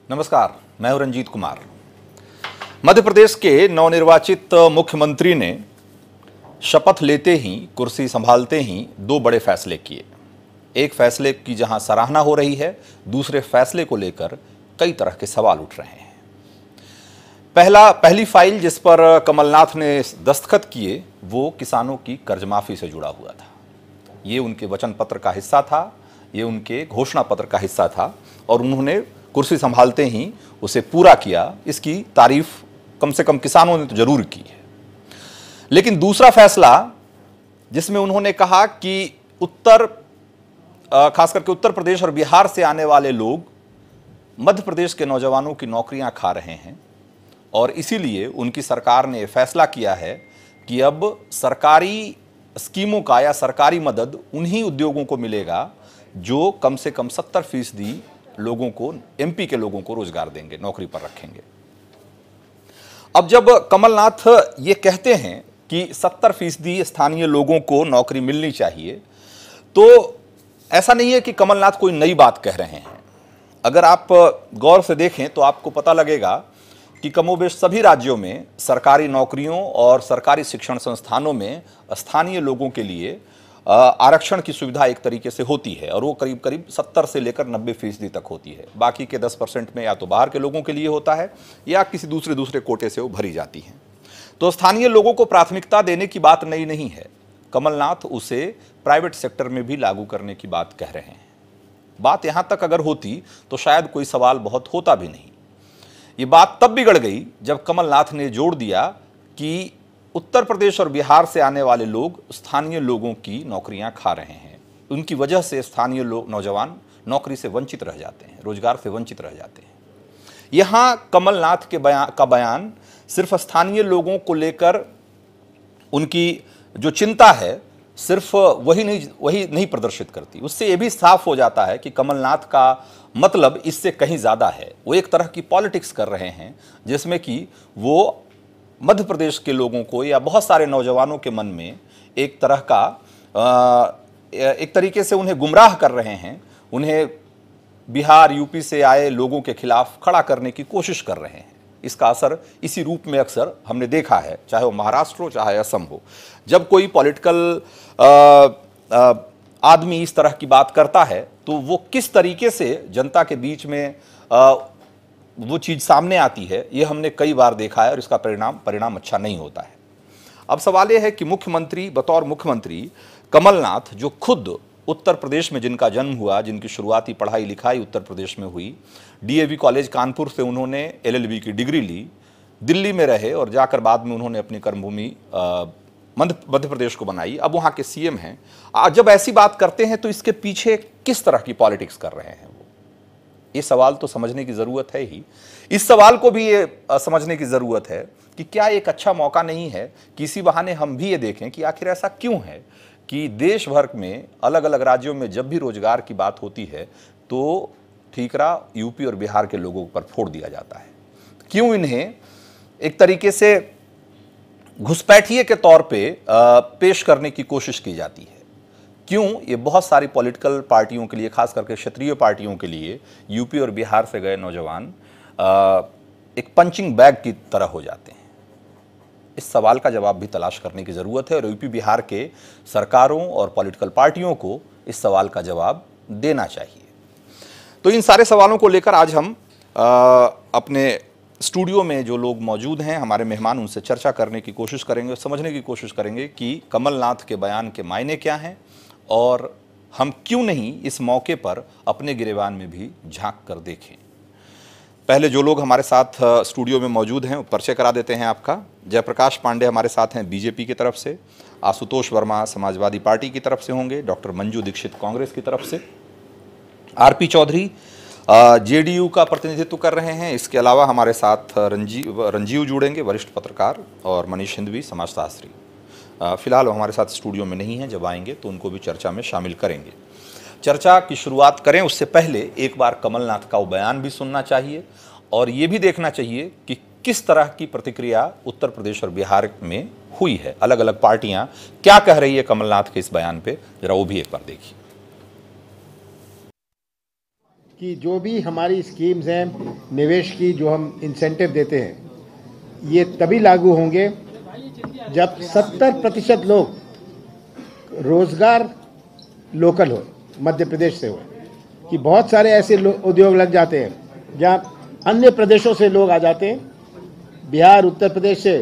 नमस्कार, मैं हूं रंजीत कुमार। मध्य प्रदेश के नवनिर्वाचित मुख्यमंत्री ने शपथ लेते ही, कुर्सी संभालते ही दो बड़े फैसले किए। एक फैसले की जहां सराहना हो रही है, दूसरे फैसले को लेकर कई तरह के सवाल उठ रहे हैं। पहली फाइल जिस पर कमलनाथ ने दस्तखत किए वो किसानों की कर्जमाफी से जुड़ा हुआ था। ये उनके वचन पत्र का हिस्सा था, ये उनके घोषणा पत्र का हिस्सा था और उन्होंने कुर्सी संभालते ही उसे पूरा किया। इसकी तारीफ कम से कम किसानों ने तो जरूर की है। लेकिन दूसरा फैसला जिसमें उन्होंने कहा कि खास करके उत्तर प्रदेश और बिहार से आने वाले लोग मध्य प्रदेश के नौजवानों की नौकरियां खा रहे हैं और इसीलिए उनकी सरकार ने फैसला किया है कि अब सरकारी स्कीमों का या सरकारी मदद उन्हीं उद्योगों को मिलेगा जो कम से कम 70% लोगों को, एमपी के लोगों को रोजगार देंगे, नौकरी पर रखेंगे। अब जब कमलनाथ ये कहते हैं कि 70% स्थानीय लोगों को नौकरी मिलनी चाहिए, तो ऐसा नहीं है कि कमलनाथ कोई नई बात कह रहे हैं। अगर आप गौर से देखें तो आपको पता लगेगा कि कमोबेश सभी राज्यों में सरकारी नौकरियों और सरकारी शिक्षण संस्थानों में स्थानीय लोगों के लिए आरक्षण की सुविधा एक तरीके से होती है और वो करीब करीब 70 से लेकर 90% तक होती है। बाकी के 10% में या तो बाहर के लोगों के लिए होता है या किसी दूसरे कोटे से वो भरी जाती है। तो स्थानीय लोगों को प्राथमिकता देने की बात नई नहीं है। कमलनाथ उसे प्राइवेट सेक्टर में भी लागू करने की बात कह रहे हैं। बात यहां तक अगर होती तो शायद कोई सवाल बहुत होता भी नहीं। ये बात तब बिगड़ गई जब कमलनाथ ने जोड़ दिया कि उत्तर प्रदेश और बिहार से आने वाले लोग स्थानीय लोगों की नौकरियां खा रहे हैं। उनकी वजह से स्थानीय नौजवान नौकरी से वंचित रह जाते हैं, रोजगार से वंचित रह जाते हैं। यहां कमलनाथ का बयान सिर्फ स्थानीय लोगों को लेकर उनकी जो चिंता है सिर्फ वही नहीं प्रदर्शित करती। उससे यह भी साफ हो जाता है कि कमलनाथ का मतलब इससे कहीं ज्यादा है। वो एक तरह की पॉलिटिक्स कर रहे हैं जिसमें कि वो मध्य प्रदेश के लोगों को या बहुत सारे नौजवानों के मन में एक तरह का एक तरीके से उन्हें गुमराह कर रहे हैं। उन्हें बिहार, यूपी से आए लोगों के खिलाफ खड़ा करने की कोशिश कर रहे हैं। इसका असर इसी रूप में अक्सर हमने देखा है, चाहे वो महाराष्ट्र हो चाहे असम हो। जब कोई पॉलिटिकल आदमी इस तरह की बात करता है तो वो किस तरीके से जनता के बीच में वो चीज सामने आती है, ये हमने कई बार देखा है और इसका परिणाम अच्छा नहीं होता है। अब सवाल यह है कि बतौर मुख्यमंत्री कमलनाथ, जो खुद उत्तर प्रदेश में जिनका जन्म हुआ, जिनकी शुरुआती पढ़ाई लिखाई उत्तर प्रदेश में हुई, डीएवी कॉलेज कानपुर से उन्होंने एलएलबी की डिग्री ली, दिल्ली में रहे और जाकर बाद में उन्होंने अपनी कर्मभूमि मध्य प्रदेश को बनाई, अब वहां के सीएम हैं। आज जब ऐसी बात करते हैं तो इसके पीछे किस तरह की पॉलिटिक्स कर रहे हैं वो, ये सवाल तो समझने की जरूरत है ही। इस सवाल को भी ये समझने की जरूरत है कि क्या एक अच्छा मौका नहीं है कि इसी बहाने हम भी ये देखें कि आखिर ऐसा क्यों है कि देश भर में अलग अलग राज्यों में जब भी रोजगार की बात होती है तो ठीकरा यूपी और बिहार के लोगों पर फोड़ दिया जाता है। क्यों इन्हें एक तरीके से घुसपैठिए के तौर पे पेश करने की कोशिश की जाती है? क्यों ये बहुत सारी पॉलिटिकल पार्टियों के लिए, खास करके क्षेत्रीय पार्टियों के लिए, यूपी और बिहार से गए नौजवान एक पंचिंग बैग की तरह हो जाते हैं? इस सवाल का जवाब भी तलाश करने की जरूरत है और यूपी बिहार के सरकारों और पॉलिटिकल पार्टियों को इस सवाल का जवाब देना चाहिए। तो इन सारे सवालों को लेकर आज हम अपने स्टूडियो में जो लोग मौजूद हैं, हमारे मेहमान, उनसे चर्चा करने की कोशिश करेंगे, समझने की कोशिश करेंगे कि कमलनाथ के बयान के मायने क्या हैं और हम क्यों नहीं इस मौके पर अपने गिरेबान में भी झांक कर देखें। पहले जो लोग हमारे साथ स्टूडियो में मौजूद हैं परिचय करा देते हैं आपका। जयप्रकाश पांडे हमारे साथ हैं बीजेपी की तरफ से, आशुतोष वर्मा समाजवादी पार्टी की तरफ से होंगे, डॉक्टर मंजू दीक्षित कांग्रेस की तरफ से, आरपी चौधरी जेडीयू का प्रतिनिधित्व कर रहे हैं। इसके अलावा हमारे साथ रंजीव जुड़ेंगे, वरिष्ठ पत्रकार, और मनीष हिंदवी, समाजशास्त्री। फिलहाल वो हमारे साथ स्टूडियो में नहीं हैं, जब आएंगे तो उनको भी चर्चा में शामिल करेंगे। चर्चा की शुरुआत करें उससे पहले एक बार कमलनाथ का वो बयान भी सुनना चाहिए और ये भी देखना चाहिए कि किस तरह की प्रतिक्रिया उत्तर प्रदेश और बिहार में हुई है। अलग अलग पार्टियां क्या कह रही है कमलनाथ के इस बयान पे, जरा वो भी एक बार देखिए। कि जो भी हमारी स्कीम्स हैं निवेश की, जो हम इंसेंटिव देते हैं, ये तभी लागू होंगे जब 70% लोग रोजगार लोकल हो, मध्य प्रदेश से हो। कि बहुत सारे ऐसे उद्योग लग जाते हैं जहाँ अन्य प्रदेशों से लोग आ जाते हैं, बिहार, उत्तर प्रदेश से।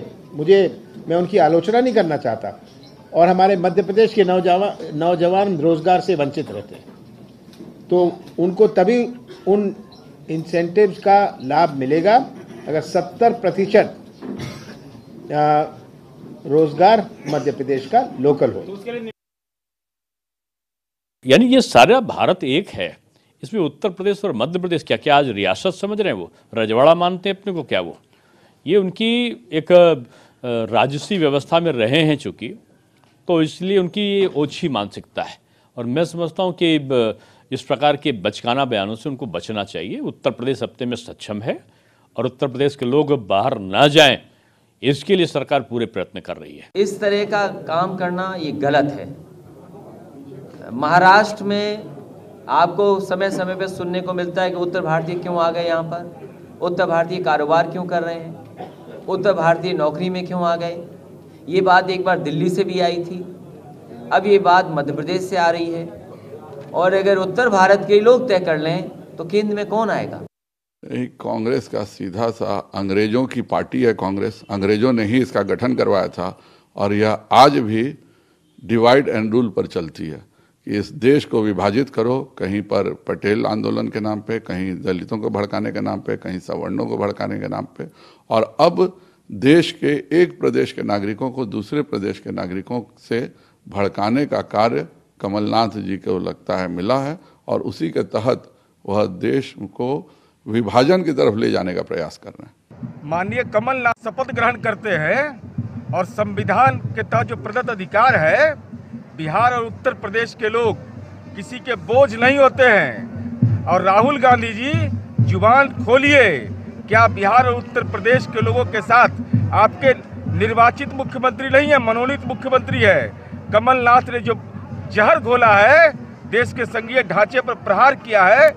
मैं उनकी आलोचना नहीं करना चाहता, और हमारे मध्य प्रदेश के नौजवान रोजगार से वंचित रहते हैं। तो उनको तभी उन इंसेंटिव्स का लाभ मिलेगा अगर 70% रोजगार मध्य प्रदेश का लोकल हो। यानी ये सारा भारत एक है, इसमें उत्तर प्रदेश और मध्य प्रदेश क्या क्या आज रियासत समझ रहे हैं, वो रजवाड़ा मानते हैं अपने को क्या? वो ये उनकी एक राजसी व्यवस्था में रहे हैं चूँकि, तो इसलिए उनकी ये ओछी मानसिकता है। और मैं समझता हूँ कि इस प्रकार के बचकाना बयानों से उनको बचना चाहिए। उत्तर प्रदेश अपने में सक्षम है और उत्तर प्रदेश के लोग बाहर ना जाएं, इसके लिए सरकार पूरे प्रयत्न कर रही है। इस तरह का काम करना ये गलत है। महाराष्ट्र में आपको समय समय पर सुनने को मिलता है कि उत्तर भारतीय क्यों आ गए यहाँ पर, उत्तर भारतीय कारोबार क्यों कर रहे हैं, उत्तर भारतीय नौकरी में क्यों आ गए। ये बात एक बार दिल्ली से भी आई थी, अब ये बात मध्य प्रदेश से आ रही है। और अगर उत्तर भारत के लोग तय कर लें तो केंद्र में कौन आएगा? कांग्रेस का सीधा सा, अंग्रेजों की पार्टी है कांग्रेस, अंग्रेजों ने ही इसका गठन करवाया था और यह आज भी डिवाइड एंड रूल पर चलती है कि इस देश को विभाजित करो, कहीं पर पटेल आंदोलन के नाम पे, कहीं दलितों को भड़काने के नाम पे, कहीं सवर्णों को भड़काने के नाम पे। और अब देश के एक प्रदेश के नागरिकों को दूसरे प्रदेश के नागरिकों से भड़काने का कार्य कमलनाथ जी को लगता है मिला है, और उसी के तहत वह देश को विभाजन की तरफ ले जाने का प्रयास कर रहे हैं। माननीय कमलनाथ शपथ ग्रहण करते हैं और संविधान के तहत जो प्रदत्त अधिकार है, बिहार और उत्तर प्रदेश के लोग किसी के बोझ नहीं होते हैं। और राहुल गांधी जी, जुबान खोलिए, क्या बिहार और उत्तर प्रदेश के लोगों के साथ आपके निर्वाचित मुख्यमंत्री नहीं है, मनोनीत मुख्यमंत्री है। कमलनाथ ने जो जहर घोला है, देश के संघीय ढांचे पर प्रहार किया है,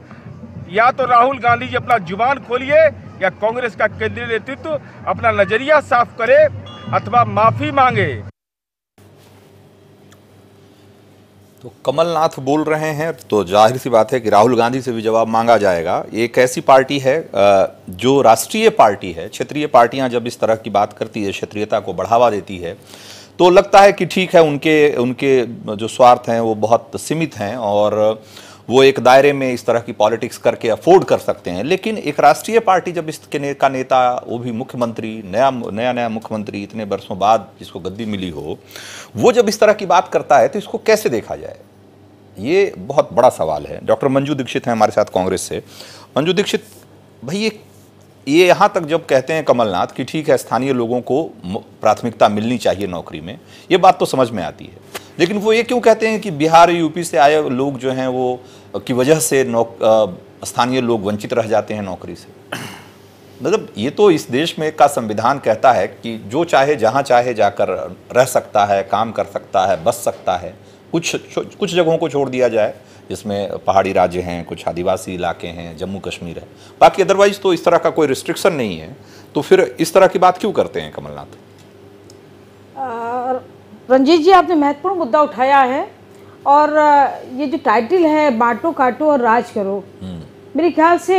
या तो राहुल गांधी जी अपना जुबान खोलिए या कांग्रेस का केंद्रीय नेतृत्व अपना नजरिया साफ करे अथवा माफी मांगे। तो कमलनाथ बोल रहे हैं तो जाहिर सी बात है कि राहुल गांधी से भी जवाब मांगा जाएगा। एक ऐसी पार्टी है जो राष्ट्रीय पार्टी है। क्षेत्रीय पार्टियां जब इस तरह की बात करती है, क्षेत्रीयता को बढ़ावा देती है, तो लगता है कि ठीक है, उनके जो स्वार्थ हैं वो बहुत सीमित हैं और वो एक दायरे में इस तरह की पॉलिटिक्स करके अफोर्ड कर सकते हैं। लेकिन एक राष्ट्रीय पार्टी जब इसके का नेता, वो भी मुख्यमंत्री, नया मुख्यमंत्री इतने वर्षों बाद जिसको गद्दी मिली हो, वो जब इस तरह की बात करता है तो इसको कैसे देखा जाए, ये बहुत बड़ा सवाल है। डॉक्टर मंजू दीक्षित हैं हमारे साथ कांग्रेस से। मंजू दीक्षित भाई, ये यहाँ तक जब कहते हैं कमलनाथ कि ठीक है स्थानीय लोगों को प्राथमिकता मिलनी चाहिए नौकरी में, ये बात तो समझ में आती है, लेकिन वो ये क्यों कहते हैं कि बिहार यूपी से आए लोग जो हैं वो की वजह से स्थानीय लोग वंचित रह जाते हैं नौकरी से? मतलब ये तो इस देश में का संविधान कहता है कि जो चाहे जहाँ चाहे जाकर रह सकता है, काम कर सकता है, बस सकता है। कुछ जगहों को छोड़ दिया जाए जिसमें पहाड़ी राज्य हैं, कुछ आदिवासी इलाके हैं, जम्मू कश्मीर है, बाकी अदरवाइज तो इस तरह का कोई रिस्ट्रिक्शन नहीं है। तो फिर इस तरह की बात क्यों करते हैं कमलनाथ? रंजीत जी, आपने महत्वपूर्ण मुद्दा उठाया है और ये जो टाइटल है बांटो काटो और राज करो, मेरे ख्याल से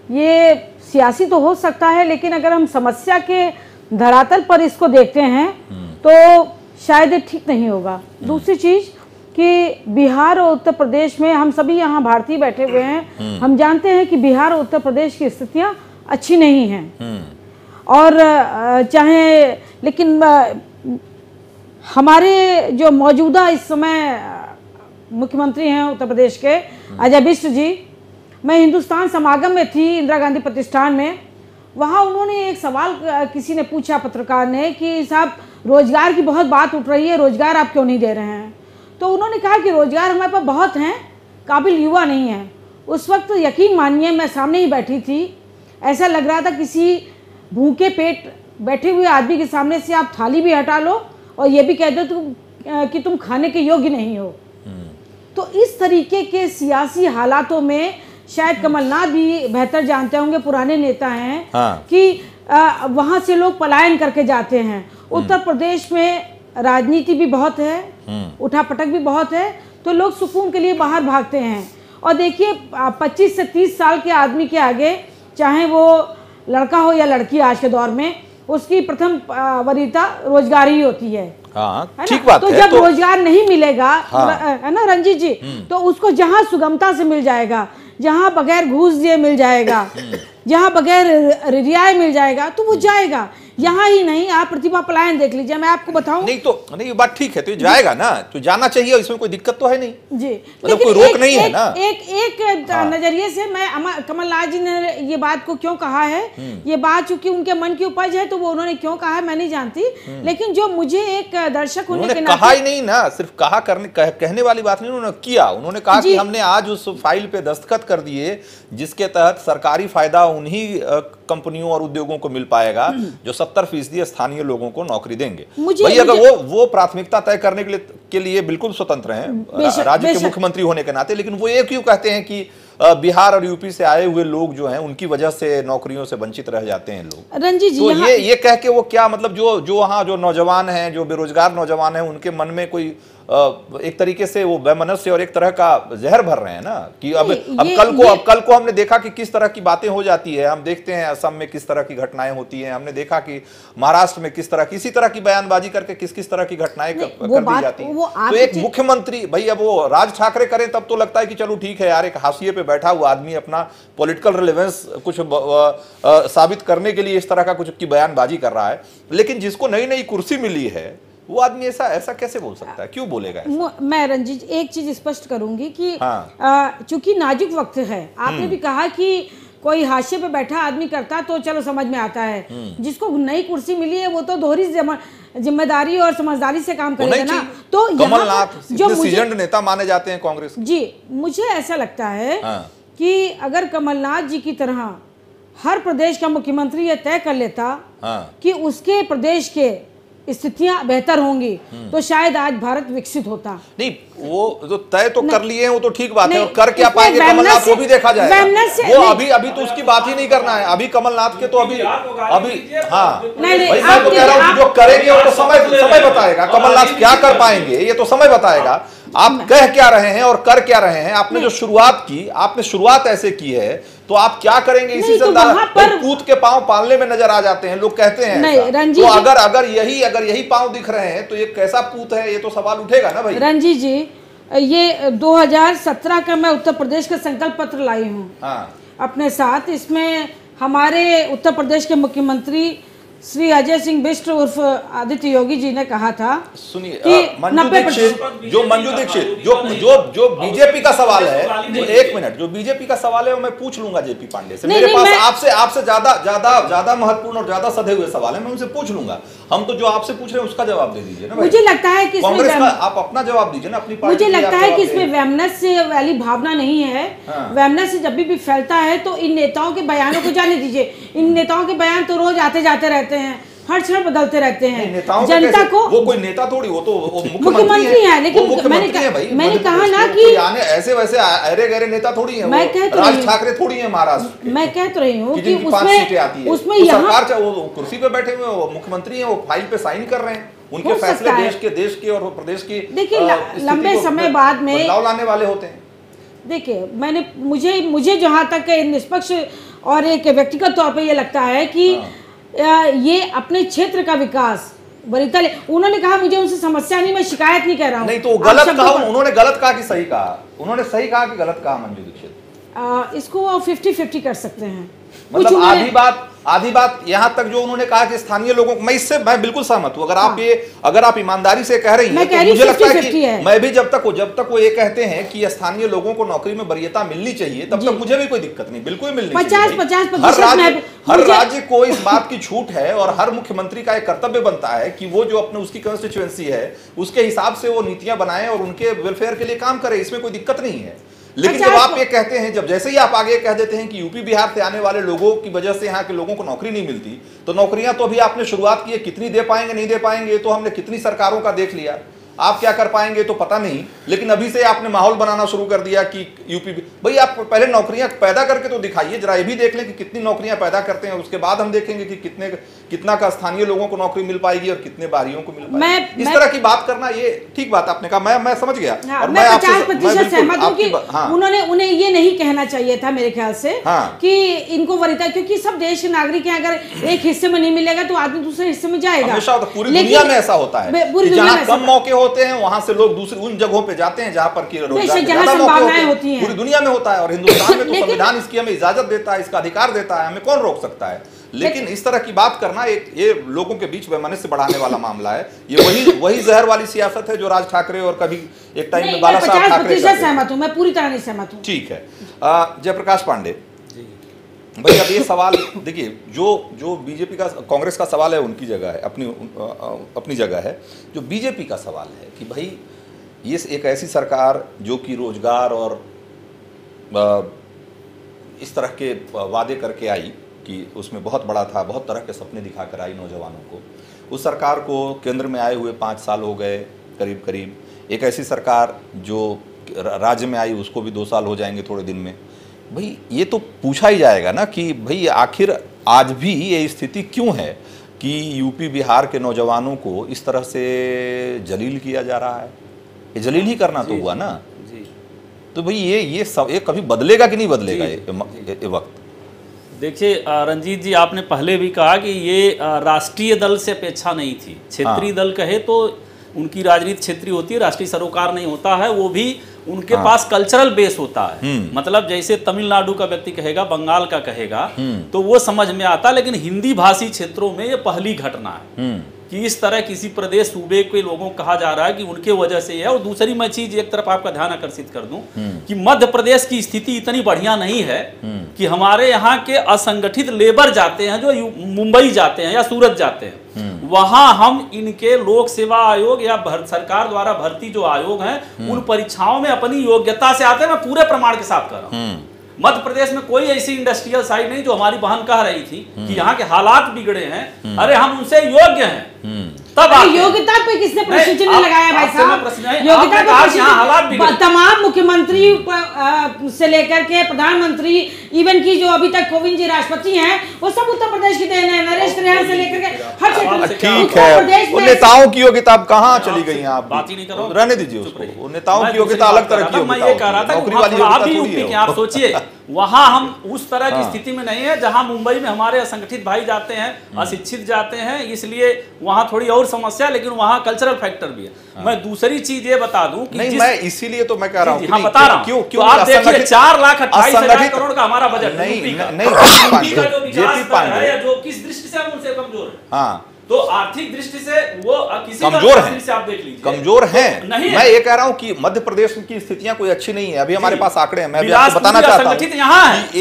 ये सियासी तो हो सकता है, लेकिन अगर हम समस्या के धरातल पर इसको देखते हैं तो शायद ये ठीक नहीं होगा। दूसरी चीज़ कि बिहार और उत्तर प्रदेश में हम सभी यहाँ भारतीय बैठे हुए हैं, हम जानते हैं कि बिहार और उत्तर प्रदेश की स्थितियाँ अच्छी नहीं हैं और लेकिन हमारे जो मौजूदा इस समय मुख्यमंत्री हैं उत्तर प्रदेश के, अजय बिष्ट जी, मैं हिंदुस्तान समागम में थी इंदिरा गांधी प्रतिष्ठान में, वहाँ उन्होंने एक सवाल किसी ने पूछा, पत्रकार ने, कि साहब रोजगार की बहुत बात उठ रही है, रोजगार आप क्यों नहीं दे रहे हैं? तो उन्होंने कहा कि रोजगार हमारे पास बहुत हैं, काबिल युवा नहीं है। उस वक्त यकीन मानिए मैं सामने ही बैठी थी, ऐसा लग रहा था किसी भूखे पेट बैठे हुए आदमी के सामने से आप थाली भी हटा लो और ये भी कह दो कि तुम खाने के योग्य नहीं हो। तो इस तरीके के सियासी हालातों में शायद कमलनाथ भी बेहतर जानते होंगे, पुराने नेता हैं, हाँ। कि वहां से लोग पलायन करके जाते हैं। उत्तर प्रदेश में राजनीति भी बहुत है, उठापटक भी बहुत है, तो लोग सुकून के लिए बाहर भागते हैं। और देखिए 25 से 30 साल के आदमी के आगे, चाहे वो लड़का हो या लड़की, आज के दौर में उसकी प्रथम वरीयता रोजगार ही होती है। हाँ, ठीक बात तो है। जब रोजगार नहीं मिलेगा, है ना रंजीत जी, तो उसको जहां सुगमता से मिल जाएगा, जहां बगैर घूस दिए मिल जाएगा, जहां बगैर रियायत मिल जाएगा, तो वो जाएगा। यहाँ ही नहीं, आप प्रतिभा पलायन देख लीजिए, मैं आपको बताऊं। नहीं, ये बात ठीक है, तो ये जाएगा ना, तो जाना चाहिए, इसमें कोई दिक्कत तो है नहीं जी, मतलब कोई रोक नहीं है ना। एक नजरिए से मैं कमलनाथ जी ने ये बात को क्यों कहा है, ये बात चूंकि उनके मन की उपज है, तो वो उन्होंने क्यों कहा है मैं नहीं जानती, लेकिन जो मुझे एक दर्शक होने के नाते, कहा ही नहीं ना, सिर्फ कहने वाली बात नहीं, उन्होंने किया। उन्होंने कहा कि हमने आज उस फाइल पे दस्तखत कर दिए जिसके तहत सरकारी फायदा उन्हीं कंपनियों और उद्योगों को मिल पाएगा जो 70% स्थानीय लोगों को नौकरी देंगे। भाई अगर वो प्राथमिकता तय करने के लिए बिल्कुल स्वतंत्र हैं राज्य के मुख्यमंत्री होने के नाते, लेकिन वो ये क्यों कहते हैं कि बिहार और यूपी से आए हुए लोग जो हैं उनकी वजह से नौकरियों से वंचित रह जाते हैं लोग। रंजीत जी, तो ये कह के वो क्या मतलब, जो वहाँ जो नौजवान हैं, जो बेरोजगार नौजवान हैं, उनके मन में कोई एक तरीके से वो वैमनस्य और एक तरह का जहर भर रहे हैं ना, कि अब कल को हमने देखा कि किस तरह की बातें हो जाती है। हम देखते हैं असम में किस तरह की घटनाएं होती हैं, हमने देखा कि महाराष्ट्र में किस तरह की बयानबाजी करके किस तरह की घटनाएं कर दी जाती है। तो एक मुख्यमंत्री, भाई अब वो राज ठाकरे करें तब तो लगता है कि चलो ठीक है यार, एक हाशिए पे बैठा हुआ आदमी अपना पॉलिटिकल रिलेवेंस कुछ साबित करने के लिए इस तरह का कुछ की बयानबाजी कर रहा है, लेकिन जिसको नई नई कुर्सी मिली है वो आदमी ऐसा कैसे बोल सकता है, क्यों बोलेगा ऐसा? मैं रंजीत एक चीज स्पष्ट करूंगी कि चूंकि नाजुक वक्त है, आपने भी कहा कि कोई हाशिए पे बैठा आदमी करता तो चलो समझ में आता है, जिसको नई कुर्सी मिली है वो तो दोहरी जिम्मेदारी और समझदारी से काम करेगा ना। तो कमलनाथ जो सीजन्ड नेता माने जाते हैं कांग्रेस जी, मुझे ऐसा लगता है कि अगर कमलनाथ जी की तरह हर प्रदेश का मुख्यमंत्री ये तय कर लेता कि उसके प्रदेश के स्थितियां बेहतर होंगी, तो शायद आज भारत विकसित होता। नहीं, वो जो तय तो कर लिए हैं वो तो ठीक बात है, और कर क्या पाएंगे कमलनाथ वो भी देखा जाएगा। वो अभी तो उसकी बात ही नहीं करना है, अभी कमलनाथ के तो अभी हाँ भाई, मैं तो कह रहा हूँ जो करेंगे वो तो समय बताएगा। कमलनाथ क्या कर पाएंगे ये तो समय बताएगा। आप कह क्या रहे हैं और कर क्या रहे हैं, आपने जो शुरुआत की, आपने शुरुआत ऐसे की है, तो आप क्या करेंगे इसी से पूत के पांव पालने में नजर आ जाते हैं, लोग कहते हैं। तो अगर यही पांव दिख रहे हैं तो ये कैसा पूत है, ये तो सवाल उठेगा ना भाई। रंजीत जी, ये 2017 का मैं उत्तर प्रदेश का संकल्प पत्र लाई हूँ अपने साथ। इसमें हमारे उत्तर प्रदेश के मुख्यमंत्री श्री अजय सिंह बिष्ट उर्फ आदित्य योगी जी ने कहा था, सुनिए मंजू दीक्षित जो बीजेपी का सवाल है, तो एक मिनट, जो बीजेपी का सवाल है वो मैं पूछ लूंगा जेपी पांडे से। मेरे पास आपसे ज्यादा महत्वपूर्ण और ज्यादा सधे हुए सवाल है, मैं उनसे पूछ लूंगा। हम तो जो आपसे पूछ रहे हैं उसका जवाब दे दीजिए ना। मुझे लगता है कि कांग्रेस का आप अपना जवाब दीजिए ना, अपनी पार्टी। मुझे लगता है कि इसमें वैमनस्य वाली भावना नहीं है। वैमनस्य जब भी फैलता है तो इन नेताओं के बयानों को जाने दीजिए। इन नेताओं के बयान तो रोज आते जाते रहते हैं, हर क्षण बदलते रहते हैं। जनता को, वो कोई नेता थोड़ी, वो तो मुख्यमंत्री है, लेकिन मैंने कहा ना कि ऐसे वैसे अरे गहरे नेता थोड़ी है, मैं कह तो राज ठाकरे थोड़ी है महाराष्ट्र। मैं कह तो रही हूँ कि उसमें सरकार वो कुर्सी पे बैठे हुए मुख्यमंत्री है, वो फाइल पे साइन कर रहे हैं, उनके फैसले देश के और प्रदेश की देखिए लंबे समय बाद में बदलाव लाने वाले होते हैं। देखिए मुझे जहाँ तक निष्पक्ष और एक व्यक्तिगत तौर पर यह लगता है कि ये अपने क्षेत्र का विकास वरीयता उन्होंने कहा, मुझे उनसे समस्या नहीं, मैं शिकायत नहीं कर रहा हूँ। नहीं तो गलत कहा, उन्होंने गलत कहा कि सही कहा? उन्होंने सही कहा कि गलत कहा मंजू दीक्षित? इसको 50-50 कर सकते हैं। मतलब आधी बात यहाँ तक जो उन्होंने कहा कि स्थानीय लोगों को, मैं बिल्कुल सहमत हूँ। अगर आप ईमानदारी से कह रही हैं तो मुझे लगता है कि मैं भी जब तक वो ये कहते हैं कि स्थानीय लोगों को नौकरी में वरीयता मिलनी चाहिए, तब तक मुझे भी कोई दिक्कत नहीं, बिल्कुल मिलनी चाहिए। हर राज्य को इस बात की छूट है, और हर मुख्यमंत्री का एक कर्तव्य बनता है कि वो जो अपने उसकी कंस्टिट्यूएंसी है उसके हिसाब से वो नीतियां बनाए और उनके वेलफेयर के लिए काम करे, इसमें कोई दिक्कत नहीं है। लेकिन जब आप ये कहते हैं, जैसे ही आप आगे कह देते हैं कि यूपी बिहार से आने वाले लोगों की वजह से यहाँ के लोगों को नौकरी नहीं मिलती, तो नौकरियां तो अभी आपने शुरुआत की है, कितनी दे पाएंगे नहीं दे पाएंगे ये तो हमने कितनी सरकारों का देख लिया। आप क्या कर पाएंगे तो पता नहीं, लेकिन अभी से आपने माहौल बनाना शुरू कर दिया कि यूपी भाई आप पहले नौकरियां पैदा करके तो दिखाइए, जरा ये भी देख लें कि कितनी नौकरियां पैदा करते हैं, उसके बाद हम देखेंगे कि कितना का स्थानीय लोगों को नौकरी मिल पाएगी और कितने बाहरियों को मिल पाएगी। इस तरह की बात करना, ये ठीक बात आपने कहा, मैं समझ गया। और मैं 50% सहमत हूं कि उन्हें ये नहीं कहना चाहिए था मेरे ख्याल से कि इनको वरीयता, क्योंकि सब देश के नागरिक हैं, अगर एक हिस्से में नहीं मिलेगा तो आदमी दूसरे हिस्से में जाएगा। हमेशा पूरी दुनिया में ऐसा होता है, जहां कम मौके होते हैं वहां से लोग दूसरी उन जगहों पे जाते हैं जहां पर रोजगार ज्यादा मौके होते हैं। पूरी दुनिया में होता है और हिंदुस्तान में तो संविधान इसकी हमें इजाजत देता है, इसका अधिकार देता है, हमें कौन रोक सकता है। लेकिन इस तरह की बात करना ये लोगों के बीच वैमनस्य बढ़ाने वाला मामला है। ये वही जहर वाली सियासत है जो राज ठाकरे और कभी एक टाइम में बाला साहब ठाकरे। सहमत हूं, मैं पूरी तरह नहीं सहमत हूं। ठीक है, जयप्रकाश पांडे भाई, अब ये सवाल देखिए, जो बीजेपी का कांग्रेस का सवाल है उनकी जगह है, अपनी जगह है। जो बीजेपी का सवाल है कि भाई ये एक ऐसी सरकार जो कि रोजगार और इस तरह के वादे करके आई कि उसमें बहुत बड़ा था, बहुत तरह के सपने दिखाकर आई नौजवानों को। उस सरकार को केंद्र में आए हुए 5 साल हो गए करीब करीब। एक ऐसी सरकार जो राज्य में आई उसको भी 2 साल हो जाएंगे थोड़े दिन में। भाई ये तो पूछा ही जाएगा ना कि भाई आखिर आज भी ये स्थिति क्यों है कि यूपी बिहार के नौजवानों को इस तरह से जलील किया जा रहा है। ये जलील ही करना तो हुआ ना जी। तो भाई ये कभी बदलेगा कि नहीं बदलेगा ये वक्त? देखिए रंजीत जी, आपने पहले भी कहा कि ये राष्ट्रीय दल से अपेक्षा नहीं थी। क्षेत्रीय दल कहे तो उनकी राजनीति क्षेत्रीय होती है, राष्ट्रीय सरोकार नहीं होता है। वो भी उनके पास कल्चरल बेस होता है। मतलब जैसे तमिलनाडु का व्यक्ति कहेगा, बंगाल का कहेगा तो वो समझ में आता, लेकिन हिंदी भाषी क्षेत्रों में ये पहली घटना है कि इस तरह किसी प्रदेश सूबे के लोगों को कहा जा रहा है कि उनके वजह से है। और दूसरी मैं चीज एक तरफ आपका ध्यान आकर्षित कर दूं कि मध्य प्रदेश की स्थिति इतनी बढ़िया नहीं है कि हमारे यहाँ के असंगठित लेबर जाते हैं, जो मुंबई जाते हैं या सूरत जाते हैं, वहां हम इनके लोक सेवा आयोग या सरकार द्वारा भर्ती जो आयोग हैं उन परीक्षाओं में अपनी योग्यता से आते हैं। मैं पूरे प्रमाण के साथ कर रहा हूँ। मध्य प्रदेश में कोई ऐसी इंडस्ट्रियल साइट नहीं, जो हमारी बहन कह रही थी कि यहाँ के हालात बिगड़े हैं, अरे हम उनसे योग्य हैं। तब योग्यता पे किसने प्रश्न चिन्ह लगाया भाई साहब? योग्यता पे तमाम मुख्यमंत्री से लेकर के प्रधानमंत्री, इवन की जो अभी तक कोविंद जी राष्ट्रपति हैं, वो सब उत्तर प्रदेश की देन है। नरेश त्रियान से लेकर के हर क्षेत्र। ठीक है, उन नेताओं की योग्यता अब कहाँ चली गई हैं? आप बात ही नहीं करो, रहने दीजिए उसको। उन नेताओं की योग्यता अलग तरह की, मैं ये कह रहा था कि आप सोचिए वहां हम उस तरह की स्थिति में नहीं है जहां मुंबई में हमारे असंगठित भाई जाते हैं, अशिक्षित जाते हैं, इसलिए वहां थोड़ी और समस्या, लेकिन वहां कल्चरल फैक्टर भी है। मैं दूसरी चीज ये बता दूं कि नहीं, मैं इसीलिए तो मैं कह रहा हूं, बता रहा हूं क्यों आप देखिए 4,28,000 करोड़ का हमारा बजट नहीं, जेपी पांडे जो किस दृष्टि से हम उनसे कमजोर है। हाँ, तो आर्थिक दृष्टि से वो किसी कमजोर हैं, से आप देख लीजिए कमजोर हैं। मैं ये कह रहा हूं कि मध्य प्रदेश की स्थितियां कोई अच्छी नहीं है। अभी हमारे पास आंकड़े हैं, मैं भी आपको बताना चाहता हूं कि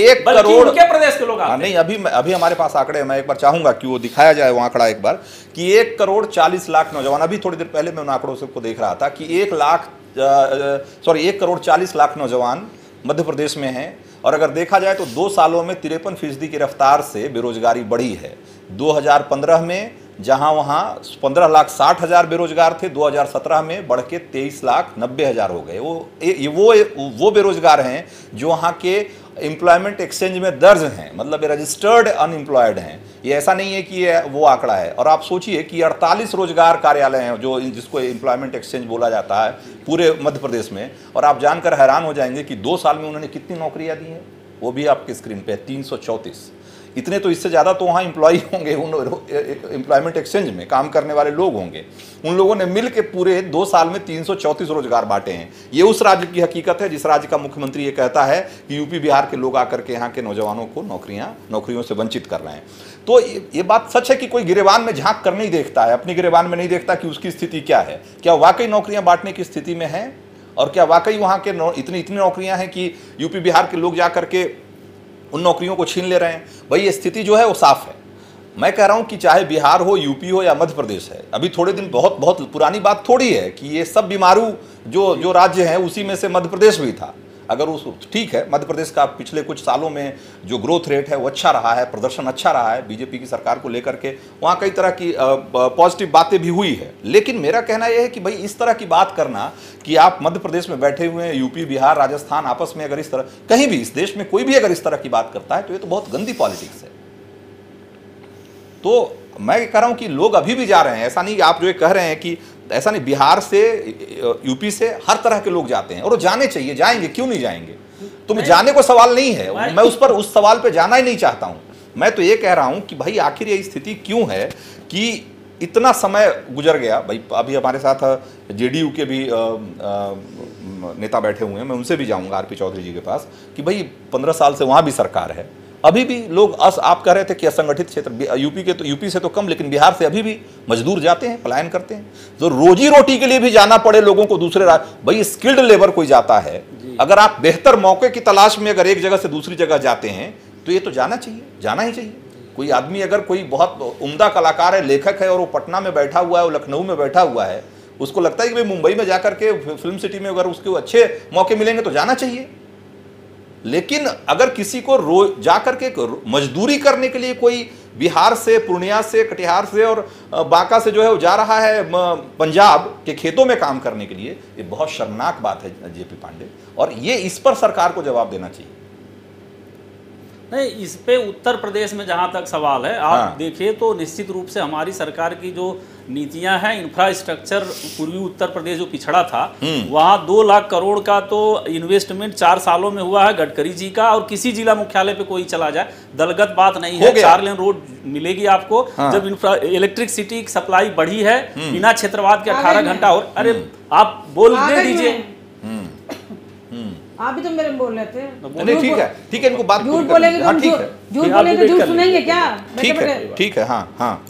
1 करोड़ के प्रदेश के लोग नहीं, अभी हमारे पास आंकड़े हैं। मैं एक बार चाहूंगा कि वो दिखाया जाए वो आंकड़ा एक बार कि 1 करोड़ 40 लाख नौजवान, अभी थोड़ी देर पहले मैं उन आंकड़ों से देख रहा था कि 1 करोड़ 40 लाख नौजवान मध्य प्रदेश में हैं। और अगर देखा जाए तो 2 सालों में 53% की रफ्तार से बेरोजगारी बढ़ी है। 2015 में जहां वहां 15,60,000 बेरोजगार थे, 2017 में बढ़ के 23,90,000 हो गए। वो बेरोजगार हैं जो वहां के एम्प्लॉयमेंट एक्सचेंज में दर्ज हैं, मतलब रजिस्टर्ड अनएम्प्लॉयड हैं। ये ऐसा नहीं है कि ये वो आंकड़ा है। और आप सोचिए कि 48 रोजगार कार्यालय हैं जो जिसको एम्प्लॉयमेंट एक्सचेंज बोला जाता है पूरे मध्य प्रदेश में। और आप जानकर हैरान हो जाएंगे कि 2 साल में उन्होंने कितनी नौकरियां दी हैं, वो भी आपके स्क्रीन पे 334। इतने तो, इससे ज़्यादा तो वहाँ एम्प्लॉई होंगे, उन एम्प्लॉयमेंट एक्सचेंज में काम करने वाले लोग होंगे। उन लोगों ने मिल के पूरे 2 साल में 334 रोजगार बांटे हैं। ये उस राज्य की हकीकत है जिस राज्य का मुख्यमंत्री ये कहता है कि यूपी बिहार के लोग आकर के यहाँ के नौजवानों को नौकरियों से वंचित कर रहे हैं। तो ये बात सच है कि कोई गिरेबान में झांक कर नहीं देखता है, अपनी गिरेबान में नहीं देखता कि उसकी स्थिति क्या है, क्या वाकई नौकरियाँ बांटने की स्थिति में है, और क्या वाकई वहाँ के इतनी नौकरियाँ हैं कि यूपी बिहार के लोग जा करके उन नौकरियों को छीन ले रहे हैं। भाई ये स्थिति जो है वो साफ है। मैं कह रहा हूं कि चाहे बिहार हो, यूपी हो या मध्य प्रदेश है, अभी थोड़े दिन बहुत पुरानी बात थोड़ी है कि ये सब बीमारू जो राज्य हैं उसी में से मध्य प्रदेश भी था। अगर उस ठीक है, मध्य प्रदेश का पिछले कुछ सालों में जो ग्रोथ रेट है वो अच्छा रहा है, प्रदर्शन अच्छा रहा है बीजेपी की सरकार को लेकर के, वहाँ कई तरह की पॉजिटिव बातें भी हुई है। लेकिन मेरा कहना यह है कि भाई इस तरह की बात करना कि आप मध्य प्रदेश में बैठे हुए हैं, यूपी, बिहार, राजस्थान आपस में अगर इस तरह, कहीं भी इस देश में कोई भी अगर इस तरह की बात करता है तो ये तो बहुत गंदी पॉलिटिक्स है। तो मैं कह रहा हूं कि लोग अभी भी जा रहे हैं, ऐसा नहीं आप जो ये कह रहे हैं कि ऐसा नहीं, बिहार से, यूपी से हर तरह के लोग जाते हैं और वो जाने चाहिए, जाएंगे, क्यों नहीं जाएंगे? तुम जाने को सवाल नहीं है, मैं उस सवाल पे जाना ही नहीं चाहता हूं। मैं तो ये कह रहा हूं कि भाई आखिर ये स्थिति क्यों है कि इतना समय गुजर गया। भाई अभी हमारे साथ जेडीयू के भी नेता बैठे हुए हैं, मैं उनसे भी जाऊंगा आरपी चौधरी जी के पास कि भाई 15 साल से वहां भी सरकार है, अभी भी लोग आप कह रहे थे कि असंगठित क्षेत्र यूपी से तो कम, लेकिन बिहार से अभी भी मजदूर जाते हैं, पलायन करते हैं। तो रोजी रोटी के लिए भी जाना पड़े लोगों को दूसरे भाई स्किल्ड लेबर कोई जाता है, अगर आप बेहतर मौके की तलाश में अगर एक जगह से दूसरी जगह जाते हैं तो ये तो जाना चाहिए, जाना ही चाहिए। कोई आदमी अगर कोई बहुत उम्दा कलाकार है, लेखक है और वो पटना में बैठा हुआ है, वो लखनऊ में बैठा हुआ है, उसको लगता है कि भाई मुंबई में जाकर के फिल्म सिटी में अगर उसके अच्छे मौके मिलेंगे तो जाना चाहिए। लेकिन अगर किसी को रोज जाकर के मजदूरी करने के लिए कोई बिहार से, पूर्णिया से, कटिहार से और बांका से जो है वो जा रहा है पंजाब के खेतों में काम करने के लिए, ये बहुत शर्मनाक बात है जेपी पांडे, और ये इस पर सरकार को जवाब देना चाहिए। नहीं, इस पे उत्तर प्रदेश में जहां तक सवाल है, आप देखिए तो निश्चित रूप से हमारी सरकार की जो नीतियां हैं, इंफ्रास्ट्रक्चर, पूर्वी उत्तर प्रदेश जो पिछड़ा था वहां 2 लाख करोड़ का तो इन्वेस्टमेंट 4 सालों में हुआ है गडकरी जी का, और किसी जिला मुख्यालय पे कोई चला जाए, दलगत बात नहीं है, 4 लेन रोड मिलेगी आपको। जब इलेक्ट्रिसिटी की सप्लाई बढ़ी है बिना क्षेत्रवाद के 18 घंटा, और अरे आप बोल दे दीजिए, आप भी तो मेरे बोल रहे थे। नहीं ठीक है, इनको बात झूठ बोलेंगे तो झूठ बोलेंगे, झूठ सुनेंगे क्या? ठीक है, हाँ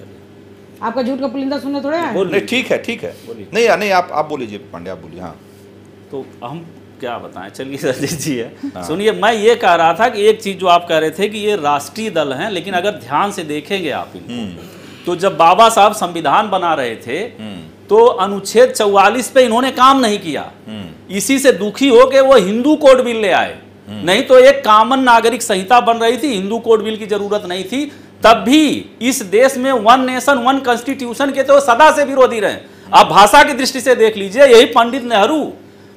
आपका झूठ का पुलिंदा सुनने थोड़ा है। नहीं ठीक है, नहीं आप बोलिए पांडे, आप बोलिए। हाँ, तो हम क्या बताएं, चलिए रजत जी है। सुनिए, मैं ये कह रहा था कि एक चीज जो आप कह रहे थे कि ये राष्ट्रीय दल हैं, लेकिन अगर ध्यान से देखेंगे आप इनको, तो जब बाबा साहब संविधान बना रहे थे तो अनुच्छेद 44 पे इन्होंने काम नहीं किया, इसी से दुखी हो के वो हिंदू कोड बिल ले आए, नहीं तो एक कॉमन नागरिक संहिता बन रही थी, हिंदू कोड बिल की जरूरत नहीं थी। तब भी इस देश में 1 नेशन 1 कॉन्स्टिट्यूशन के तो सदा से विरोधी रहे। आप भाषा की दृष्टि से देख लीजिए, यही पंडित नेहरू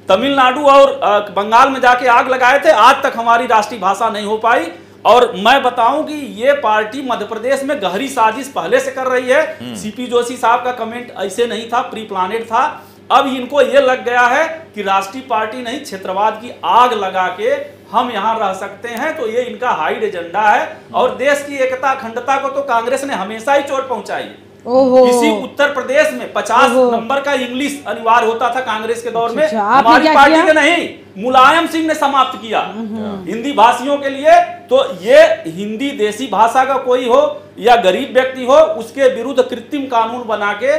तमिलनाडु और बंगाल में जाके आग लगाए थे, आज तक हमारी राष्ट्रीय भाषा नहीं हो पाई। और मैं बताऊं कि ये पार्टी मध्य प्रदेश में गहरी साजिश पहले से कर रही है। सीपी जोशी साहब का कमेंट ऐसे नहीं था, प्री प्लानेड था। अब इनको ये लग गया है कि राष्ट्रीय पार्टी नहीं, क्षेत्रवाद की आग लगा के हम यहां रह सकते हैं, तो ये इनका हाइड एजेंडा है। और देश की एकता अखंडता को तो कांग्रेस ने हमेशा ही चोट पहुंचाई। इसी उत्तर प्रदेश में 50 नंबर का इंग्लिश अनिवार्य होता था कांग्रेस के दौर में, हमारी पार्टी के नहीं, मुलायम सिंह ने समाप्त किया हिंदी भाषियों के लिए। तो ये हिंदी देसी भाषा का कोई हो या गरीब व्यक्ति हो, उसके विरुद्ध कृत्रिम कानून बना के,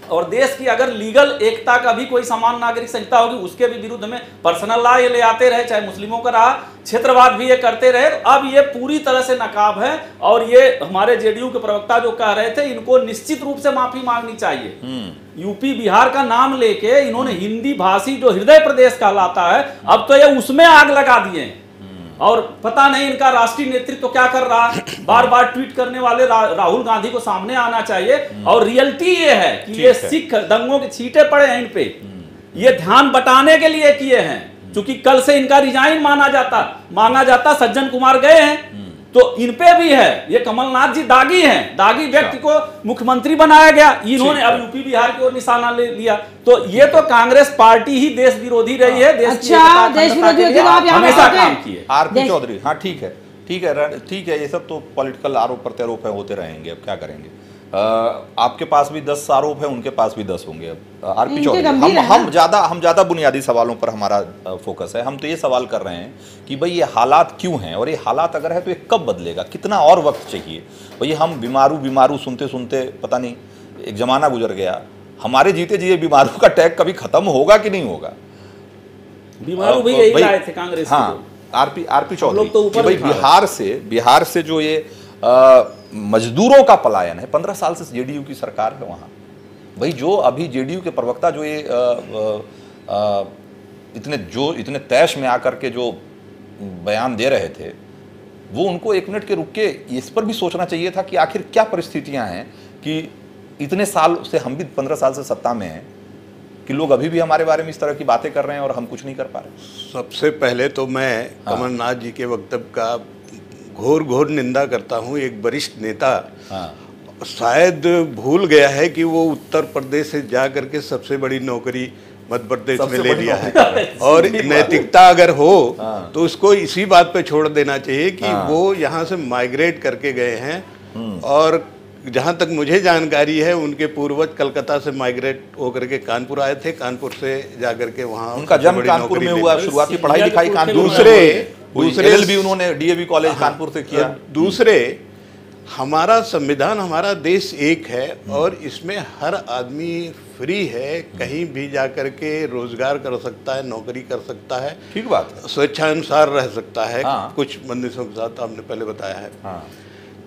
और देश की अगर लीगल एकता का भी कोई समान नागरिक संहिता होगी उसके भी विरुद्ध में पर्सनल लॉ ये ले आते रहे, चाहे मुस्लिमों का रहा, क्षेत्रवाद भी ये करते रहे। अब ये पूरी तरह से नाकाब है। और ये हमारे जेडीयू के प्रवक्ता जो कह रहे थे, इनको निश्चित रूप से माफी मांगनी चाहिए। यूपी बिहार का नाम लेके इन्होंने हिंदी भाषी जो हृदय प्रदेश कहलाता है, अब तो ये उसमें आग लगा दिए। और पता नहीं इनका राष्ट्रीय नेतृत्व तो क्या कर रहा है। बार बार ट्वीट करने वाले राहुल गांधी को सामने आना चाहिए। और रियलिटी ये है कि ये सिख दंगों के छींटे पड़े हैं इन पे, ये ध्यान बटाने के लिए किए हैं। क्योंकि कल से इनका रिजाइन मांगा जाता, सज्जन कुमार गए हैं, तो इन पे भी है। ये कमलनाथ जी दागी हैं, दागी व्यक्ति को मुख्यमंत्री बनाया गया, इन्होंने अब यूपी बिहार की ओर निशाना ले लिया। तो ये तो कांग्रेस पार्टी ही देश विरोधी रही है, देश की हमेशा काम किए। आरपी चौधरी, हाँ ठीक है, ये सब तो पॉलिटिकल आरोप प्रत्यारोप है, होते रहेंगे, अब क्या करेंगे। आपके पास भी 10 आरोप है, उनके पास भी 10 होंगे। अब आरपी चौधरी, हम ज्यादा बुनियादी सवालों पर हमारा फोकस है। हम तो ये सवाल कर रहे हैं कि भाई ये हालात क्यों हैं, और ये हालात अगर है तो ये कब बदलेगा, कितना और वक्त चाहिए। भाई हम बीमारू सुनते सुनते पता नहीं एक जमाना गुजर गया। हमारे जीते जी बीमारू का टैग कभी खत्म होगा कि नहीं होगा। बीमारू भी यही लाए थे कांग्रेस। हाँ, आरपी चौधरी तो भाई बिहार से जो ये मजदूरों का पलायन है, 15 साल से जेडीयू की सरकार है वहां। भाई जो अभी जेडीयू के प्रवक्ता जो ये इतने तैश में आकर के जो बयान दे रहे थे, वो उनको एक मिनट के रुक के इस पर भी सोचना चाहिए था कि आखिर क्या परिस्थितियां हैं कि इतने साल से, हम भी 15 साल से सत्ता में हैं, कि लोग अभी भी हमारे बारे में इस तरह की बातें कर रहे हैं और हम कुछ नहीं कर पा रहे। सबसे पहले तो मैं कमलनाथ जी के वक्तव्य का घोर निंदा करता हूं। एक वरिष्ठ नेता शायद भूल गया है कि वो उत्तर प्रदेश से जा करके सबसे बड़ी नौकरी मध्य प्रदेश में ले लिया है, और नैतिकता अगर हो तो उसको इसी बात पे छोड़ देना चाहिए कि वो यहाँ से माइग्रेट करके गए हैं। और जहाँ तक मुझे जानकारी है, उनके पूर्वज कलकत्ता से माइग्रेट होकर के कानपुर आए थे, कानपुर से जाकर के वहाँ उनका जन्म कानपुर में हुआ, शुरुआती पढ़ाई लिखाई कानपुर, दूसरे भी उन्होंने डीएवी कॉलेज कानपुर से किया। दूसरे, हमारा संविधान, हमारा देश एक है और इसमें हर आदमी फ्री है, कहीं भी जाकर के रोजगार कर सकता है, नौकरी कर सकता है, ठीक बात है, स्वेच्छानुसार रह सकता है, कुछ बंदिशों के साथ आपने पहले बताया है।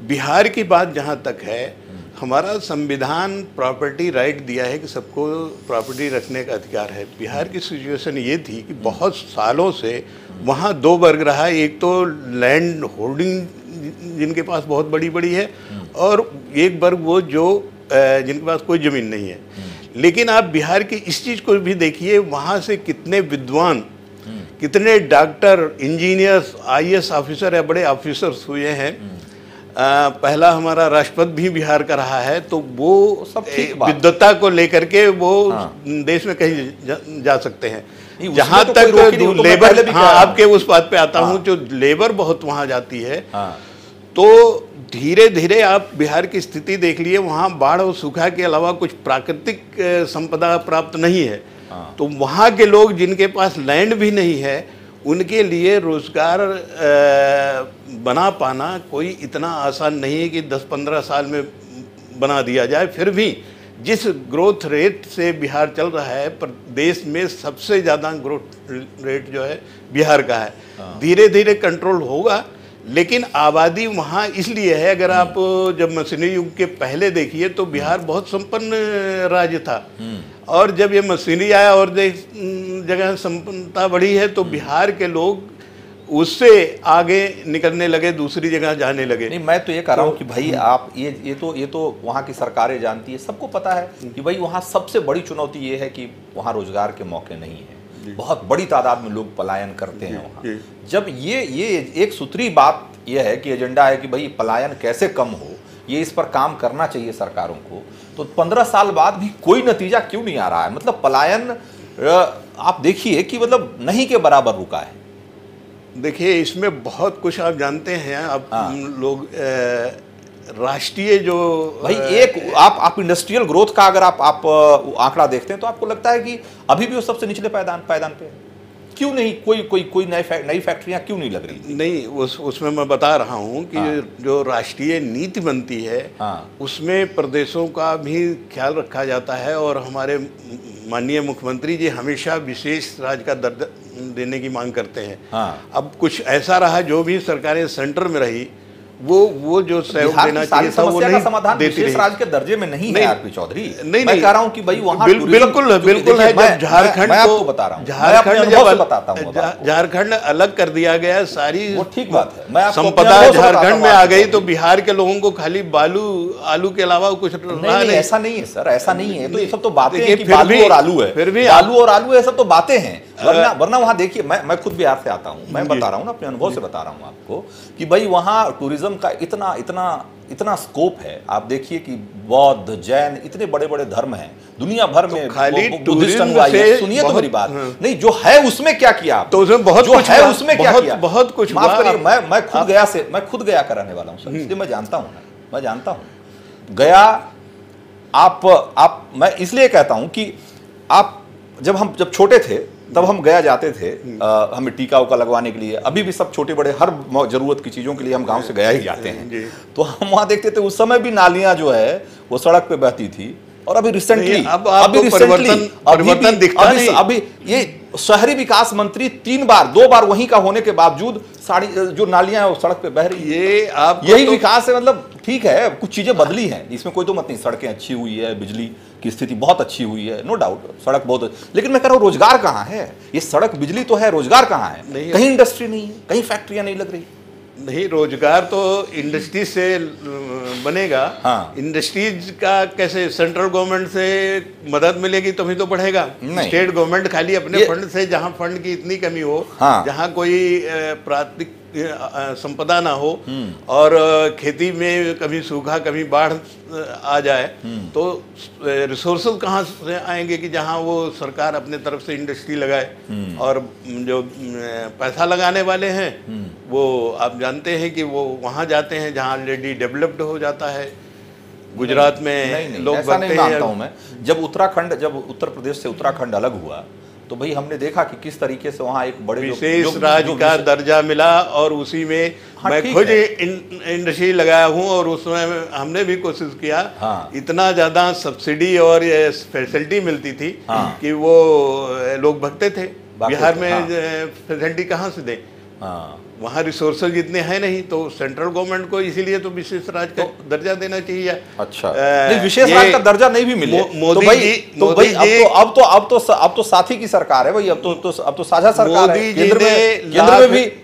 बिहार की बात जहाँ तक है, हमारा संविधान प्रॉपर्टी राइट दिया है कि सबको प्रॉपर्टी रखने का अधिकार है। बिहार की सिचुएशन ये थी कि बहुत सालों से वहाँ दो वर्ग रहा, एक तो लैंड होल्डिंग जिनके पास बहुत बड़ी बड़ी है, और एक वर्ग वो जो जिनके पास कोई ज़मीन नहीं है। लेकिन आप बिहार की इस चीज़ को भी देखिए, वहाँ से कितने विद्वान, कितने डॉक्टर, इंजीनियर्स, आईएएस ऑफिसर या बड़े ऑफिसर्स हुए हैं। पहला हमारा राष्ट्रपति भी बिहार का रहा है, तो वो सब विद्वता को लेकर के वो देश में कहीं जा सकते हैं। जहाँ तक लेबर, आपके उस बात पे आता हूँ, जो लेबर बहुत वहाँ जाती है, तो धीरे धीरे आप बिहार की स्थिति देख लिए, वहाँ बाढ़ और सूखा के अलावा कुछ प्राकृतिक संपदा प्राप्त नहीं है। तो वहाँ के लोग जिनके पास लैंड भी नहीं है, उनके लिए रोजगार बना पाना कोई इतना आसान नहीं है कि 10-15 साल में बना दिया जाए। फिर भी जिस ग्रोथ रेट से बिहार चल रहा है, पर देश में सबसे ज़्यादा ग्रोथ रेट जो है बिहार का है। धीरे धीरे कंट्रोल होगा, लेकिन आबादी वहाँ इसलिए है, अगर आप जब मशीनी युग के पहले देखिए तो बिहार बहुत संपन्न राज्य था, और जब ये मशीनरी आया और जगह संपन्नता बढ़ी है, तो बिहार के लोग उससे आगे निकलने लगे, दूसरी जगह जाने लगे। नहीं, मैं तो ये कह रहा हूँ कि भाई आप ये तो वहाँ की सरकारें जानती है, सबको पता है कि भाई वहाँ सबसे बड़ी चुनौती ये है कि वहाँ रोजगार के मौके नहीं है, बहुत बड़ी तादाद में लोग पलायन करते हैं वहाँ। जब ये एक सूत्री बात यह है कि एजेंडा है कि भाई पलायन कैसे कम हो, ये इस पर काम करना चाहिए सरकारों को, तो 15 साल बाद भी कोई नतीजा क्यों नहीं आ रहा है? मतलब पलायन आप देखिए कि मतलब नहीं के बराबर रुका है। देखिए, इसमें बहुत कुछ आप जानते हैं, आप लोग राष्ट्रीय जो भाई एक आप इंडस्ट्रियल ग्रोथ का अगर आप आंकड़ा देखते हैं तो आपको लगता है कि अभी भी वो सबसे निचले पायदान पे है। क्यों नहीं कोई नई फैक्ट्रियां क्यों नहीं लग रही? नहीं, उसमें मैं बता रहा हूं कि जो राष्ट्रीय नीति बनती है, उसमें प्रदेशों का भी ख्याल रखा जाता है, और हमारे माननीय मुख्यमंत्री जी हमेशा विशेष राज्य का दर्जा देने की मांग करते हैं। अब कुछ ऐसा रहा, जो भी सरकारें सेंटर में रही, वो जो सहयोग देना चाहिए था वो नहीं समाधान देती रही। विशेष राज्य के दर्जे में नहीं है आरपी चौधरी। नहीं, मैं कह रहा हूं कि भाई वहां बिल्कुल है। जब झारखंड को बता रहा हूं, झारखंड अलग कर दिया गया, सारी वो ठीक बात है, मैं संपदा झारखंड में आ गई, तो बिहार के लोगों को खाली आलू के अलावा कुछ नहीं। ऐसा नहीं है सर, ऐसा नहीं है। तो ये सब तो बातें हैं कि बालू और आलू है, फिर भी आलू और आलू है, सब तो बातें हैं। वरना वहां देखिए, मैं खुद बिहार से आता हूं, मैं बता रहा हूं ना, अपने अनुभव से बता रहा हूं आपको कि भाई वहां टूरिज्म का इतना स्कोप है। आप देखिए कि बौद्ध, जैन, इतने बड़े बड़े धर्म हैं दुनिया भर में, खाली बुद्धिस्ट अनुयायी है। सुनिए तो मेरी बात, नहीं जो है उसमें क्या किया, तो उसमें बहुत कुछ है, उसमें क्या किया, बहुत कुछ। माफ करिए, मैं खुद गया कराने वाला हूं सर, इसलिए मैं जानता हूं गया। आप मैं इसलिए कहता हूं कि आप जब छोटे थे तब हम गया जाते थे, हमें टीका उका लगवाने के लिए। अभी भी सब छोटे बड़े हर जरूरत की चीज़ों के लिए हम गांव से गया ही जाते हैं। तो हम वहाँ देखते थे, उस समय भी नालियाँ जो है वो सड़क पे बहती थी, और अभी रिसेंटली अब आपको परिवर्तन दिखता नहीं। अभी ये शहरी विकास मंत्री 2 बार वहीं का होने के बावजूद सारी जो नालियां हैं वो सड़क पे बह रही है। ये आप यही विकास है। मतलब ठीक है, कुछ चीजें बदली हैं, इसमें कोई तो मत नहीं, सड़कें अच्छी हुई है, बिजली की स्थिति बहुत अच्छी हुई है, नो डाउट, सड़क बहुत, लेकिन मैं कह रहा हूं रोजगार कहां है? ये सड़क बिजली तो है, रोजगार कहां है? कहीं इंडस्ट्री नहीं है, कहीं फैक्ट्रियां नहीं लग रही। नहीं, रोजगार तो इंडस्ट्री से बनेगा। हाँ। इंडस्ट्रीज का कैसे? सेंट्रल गवर्नमेंट से मदद मिलेगी तभी तो बढ़ेगा। स्टेट गवर्नमेंट खाली अपने फंड से, जहां फंड की इतनी कमी हो, हाँ। जहां कोई प्राकृतिक संपदा ना हो और खेती में कभी सूखा कभी बाढ़ आ जाए, तो रिसोर्सेज कहाँ से आएंगे कि जहाँ वो सरकार अपने तरफ से इंडस्ट्री लगाए। और जो पैसा लगाने वाले हैं वो आप जानते हैं कि वो वहाँ जाते हैं जहाँ ऑलरेडी डेवलप्ड हो जाता है। गुजरात में लोग ऐसा नहीं मानता हूं मैं। जब उत्तर प्रदेश से उत्तराखंड अलग हुआ तो भाई हमने देखा कि किस तरीके से वहाँ एक बड़े विशेष राज्य का दर्जा मिला, और उसी में मैं खुद इंडस्ट्री लगाया हूँ और उसमें हमने भी कोशिश किया। इतना ज़्यादा सब्सिडी और फैसिलिटी मिलती थी कि वो लोग भगते थे। बिहार में फैसिलिटी कहाँ से दें? वहाँ रिसोर्सेज इतने हैं नहीं, तो सेंट्रल गवर्नमेंट को इसीलिए तो विशेष राज्य का दर्जा देना चाहिए। अच्छा, नहीं, विशेष राज्य का दर्जा नहीं भी मिले अब तो साथी की सरकार है भाई, अब तो साझा सरकार है।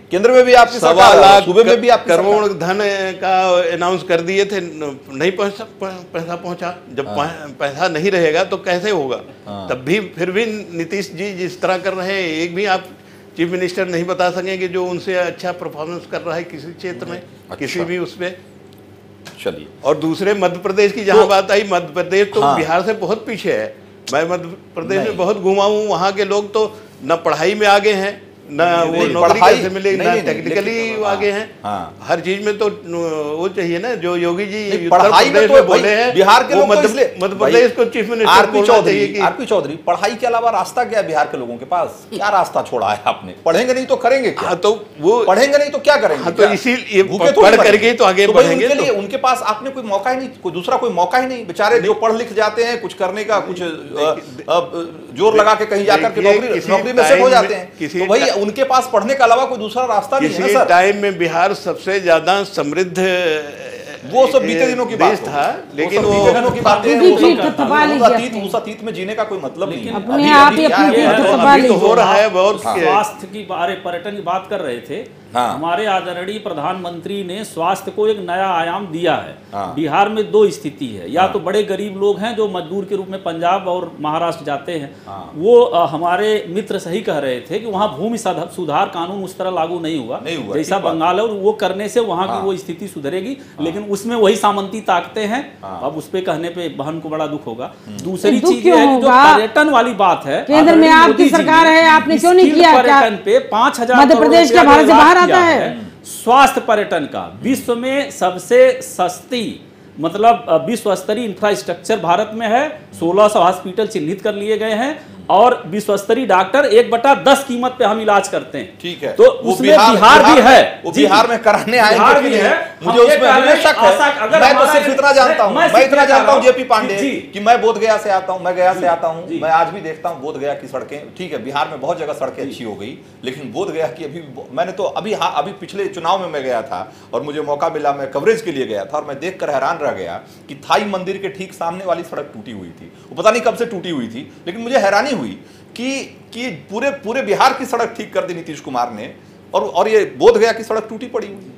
केंद्र में भी आपकी सरकार है, सूबे में भी आप करोड़ धन का अनाउंस कर दिए थे, नहीं पैसा पहुंचा। जब पैसा नहीं रहेगा तो कैसे होगा? तब भी फिर भी नीतीश जी जिस तरह कर रहे हैं, एक भी आप चीफ मिनिस्टर नहीं बता सकेंगे जो उनसे अच्छा परफॉर्मेंस कर रहा है किसी क्षेत्र में। अच्छा। किसी भी उसमें। चलिए, और दूसरे मध्य प्रदेश की जहां बात आई, मध्य प्रदेश तो बिहार से बहुत पीछे है। मैं मध्य प्रदेश में बहुत घुमा हूँ, वहाँ के लोग तो न पढ़ाई में आगे हैं, ना वो नौकरी कैसे मिलेगी, ना टेक्निकली आगे हैं। हर चीज में तो वो चाहिए ना जो योगी जी पढ़ाई में तो बोले हैं। बिहार के लोग मध्य प्रदेश को चीफ मिनिस्टर आरपी चौधरी, पढ़ाई के अलावा रास्ता क्या है बिहार के लोगों के पास? क्या रास्ता छोड़ा है आपने? पढ़ेंगे नहीं तो करेंगे क्या? तो वो पढ़ेंगे नहीं तो क्या करेंगे? तो इसीलिए पढ़ करके तो आगे बढ़ेंगे। उनके पास आपने कोई मौका ही नहीं, कोई दूसरा कोई मौका ही नहीं। बेचारे जो पढ़ लिख जाते हैं, कुछ करने का, कुछ जोर लगा के कहीं जाकर के नौकरी में सेट हो जाते हैं, तो भाई उनके पास पढ़ने के अलावा कोई दूसरा रास्ता नहीं है सर। टाइम में बिहार सबसे ज्यादा समृद्ध वो सब बीते दिनों की बात था, लेकिन वो बीते दिनों की बात है। उस अतीत में जीने का कोई मतलब नहीं है। अभी तो हो रहा है बहुत। स्वास्थ्य की बारे पर्यटन की बात कर रहे थे। हमारे आदरणीय प्रधानमंत्री ने स्वास्थ्य को एक नया आयाम दिया है। बिहार में 2 स्थिति है, या तो बड़े गरीब लोग हैं जो मजदूर के रूप में पंजाब और महाराष्ट्र जाते हैं, वो हमारे मित्र सही कह रहे थे कि वहाँ भूमि सुधार कानून उस तरह लागू नहीं हुआ जैसा बंगाल है, और वो करने से वहाँ की वो स्थिति सुधरेगी, लेकिन उसमें वही सामंती ताकते हैं। अब उस पे कहने पे बहन को बड़ा दुख होगा। दूसरी चीज है जो पर्यटन वाली बात है, केंद्र में आपकी सरकार है, आपने क्यों नहीं किया? पर्यटन पे 5,000 मध्य प्रदेश का भारत से बाहर आता है। स्वास्थ्य पर्यटन का विश्व में सबसे सस्ती, मतलब विश्व स्तरीय इंफ्रास्ट्रक्चर भारत में है। 1600 हॉस्पिटल चिन्हित कर लिए गए हैं और विश्व स्तरीय डॉक्टर 1/10 कीमत पे हम इलाज करते हैं। ठीक है, तो उसमें बिहार भी है, वो बिहार में कराने आएंगे भी है। मुझे उसमें शक है। मैं तो सिर्फ इतना जानता हूँ, मैं इतना जानता हूँ जेपी पांडे कि मैं बोधगया से आता हूँ, मैं गया से आता हूँ, मैं आज भी देखता हूँ बोधगया की सड़कें। ठीक है, बिहार में बहुत जगह सड़कें अच्छी हो गई, लेकिन बोधगया की अभी मैंने तो अभी पिछले चुनाव में मैं गया था और मुझे मौका मिला, मैं कवरेज के लिए गया था, और मैं देखकर हैरान रह गया कि थाई मंदिर के ठीक सामने वाली सड़क टूटी हुई थी। वो पता नहीं कब से टूटी हुई थी, लेकिन मुझे हैरानी हुई कि पूरे बिहार की सड़क ठीक कर दी नीतीश कुमार ने, और ये बोधगया की सड़क टूटी पड़ी हुई।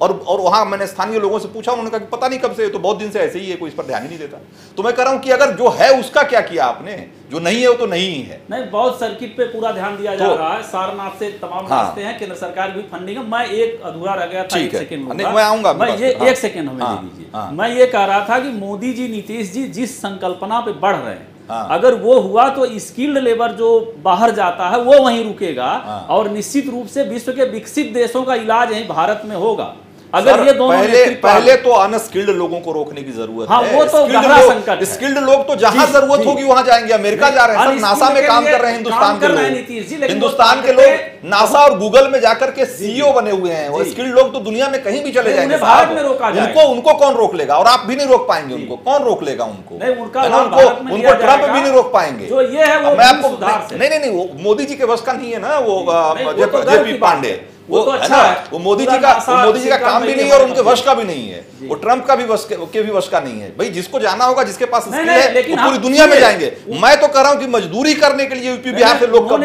और वहां मैंने स्थानीय लोगों से पूछा, उन्होंने कहा कि पता नहीं कब से, तो बहुत दिन से ऐसे ही है, कोई इस पर ध्यान ही नहीं देता। तो मैं कह रहा हूं कि अगर जो है उसका क्या किया आपने, जो नहीं है वो तो नहीं ही है। नहीं, बहुत सर्किट पे पूरा ध्यान दिया जा रहा है। सारनाथ से तमाम रास्ते हैं, केंद्र सरकार भी फंडिंग है। मैं एक अधूरा रह गया था, 1 सेकंड मैं आऊंगा, मैं ये 1 सेकंड हमें दे दीजिए। मैं ये कह रहा था कि मोदी जी, नीतीश जी जिस संकल्पना पे बढ़ रहे हैं, अगर वो हुआ तो स्किल्ड लेबर जो बाहर जाता है वो वहीं रुकेगा, और निश्चित रूप से विश्व के विकसित देशों का इलाज यहीं भारत में होगा। अगर ये दोनों पहले तो अनस्किल्ड लोगों को रोकने की जरूरत हाँ, है। वो तो गहरा संकट है। स्किल्ड लोग तो जहां जरूरत होगी वहां जाएंगे। अमेरिका जा रहे हैं, सब नासा में काम कर रहे हैं हिंदुस्तान के लोग। हिंदुस्तान के लोग नासा और गूगल में जाकर के सीईओ बने हुए हैं। वो स्किल्ड लोग तो दुनिया में कहीं भी चले जाएंगे। भारत में रोका जाएगा। उनको कौन रोक लेगा? और आप भी नहीं रोक पाएंगे उनको। कौन रोक लेगा उनको? उनको ट्रंप भी नहीं रोक पाएंगे। जो ये है वो मैं आपको नहीं, वो मोदी जी के बस का नहीं है ना। वो जेपी पांडे, वो तो अच्छा है। वो मोदी जी का काम भी नहीं है और उनके वश का भी नहीं है। वो ट्रंप का भी वश का नहीं है। भाई जिसको जाना होगा, जिसके पास स्किल है, वो पूरी दुनिया में जाएंगे। मैं तो कह रहा हूं कि मजदूरी करने के लिए यूपी बिहार से लोग कब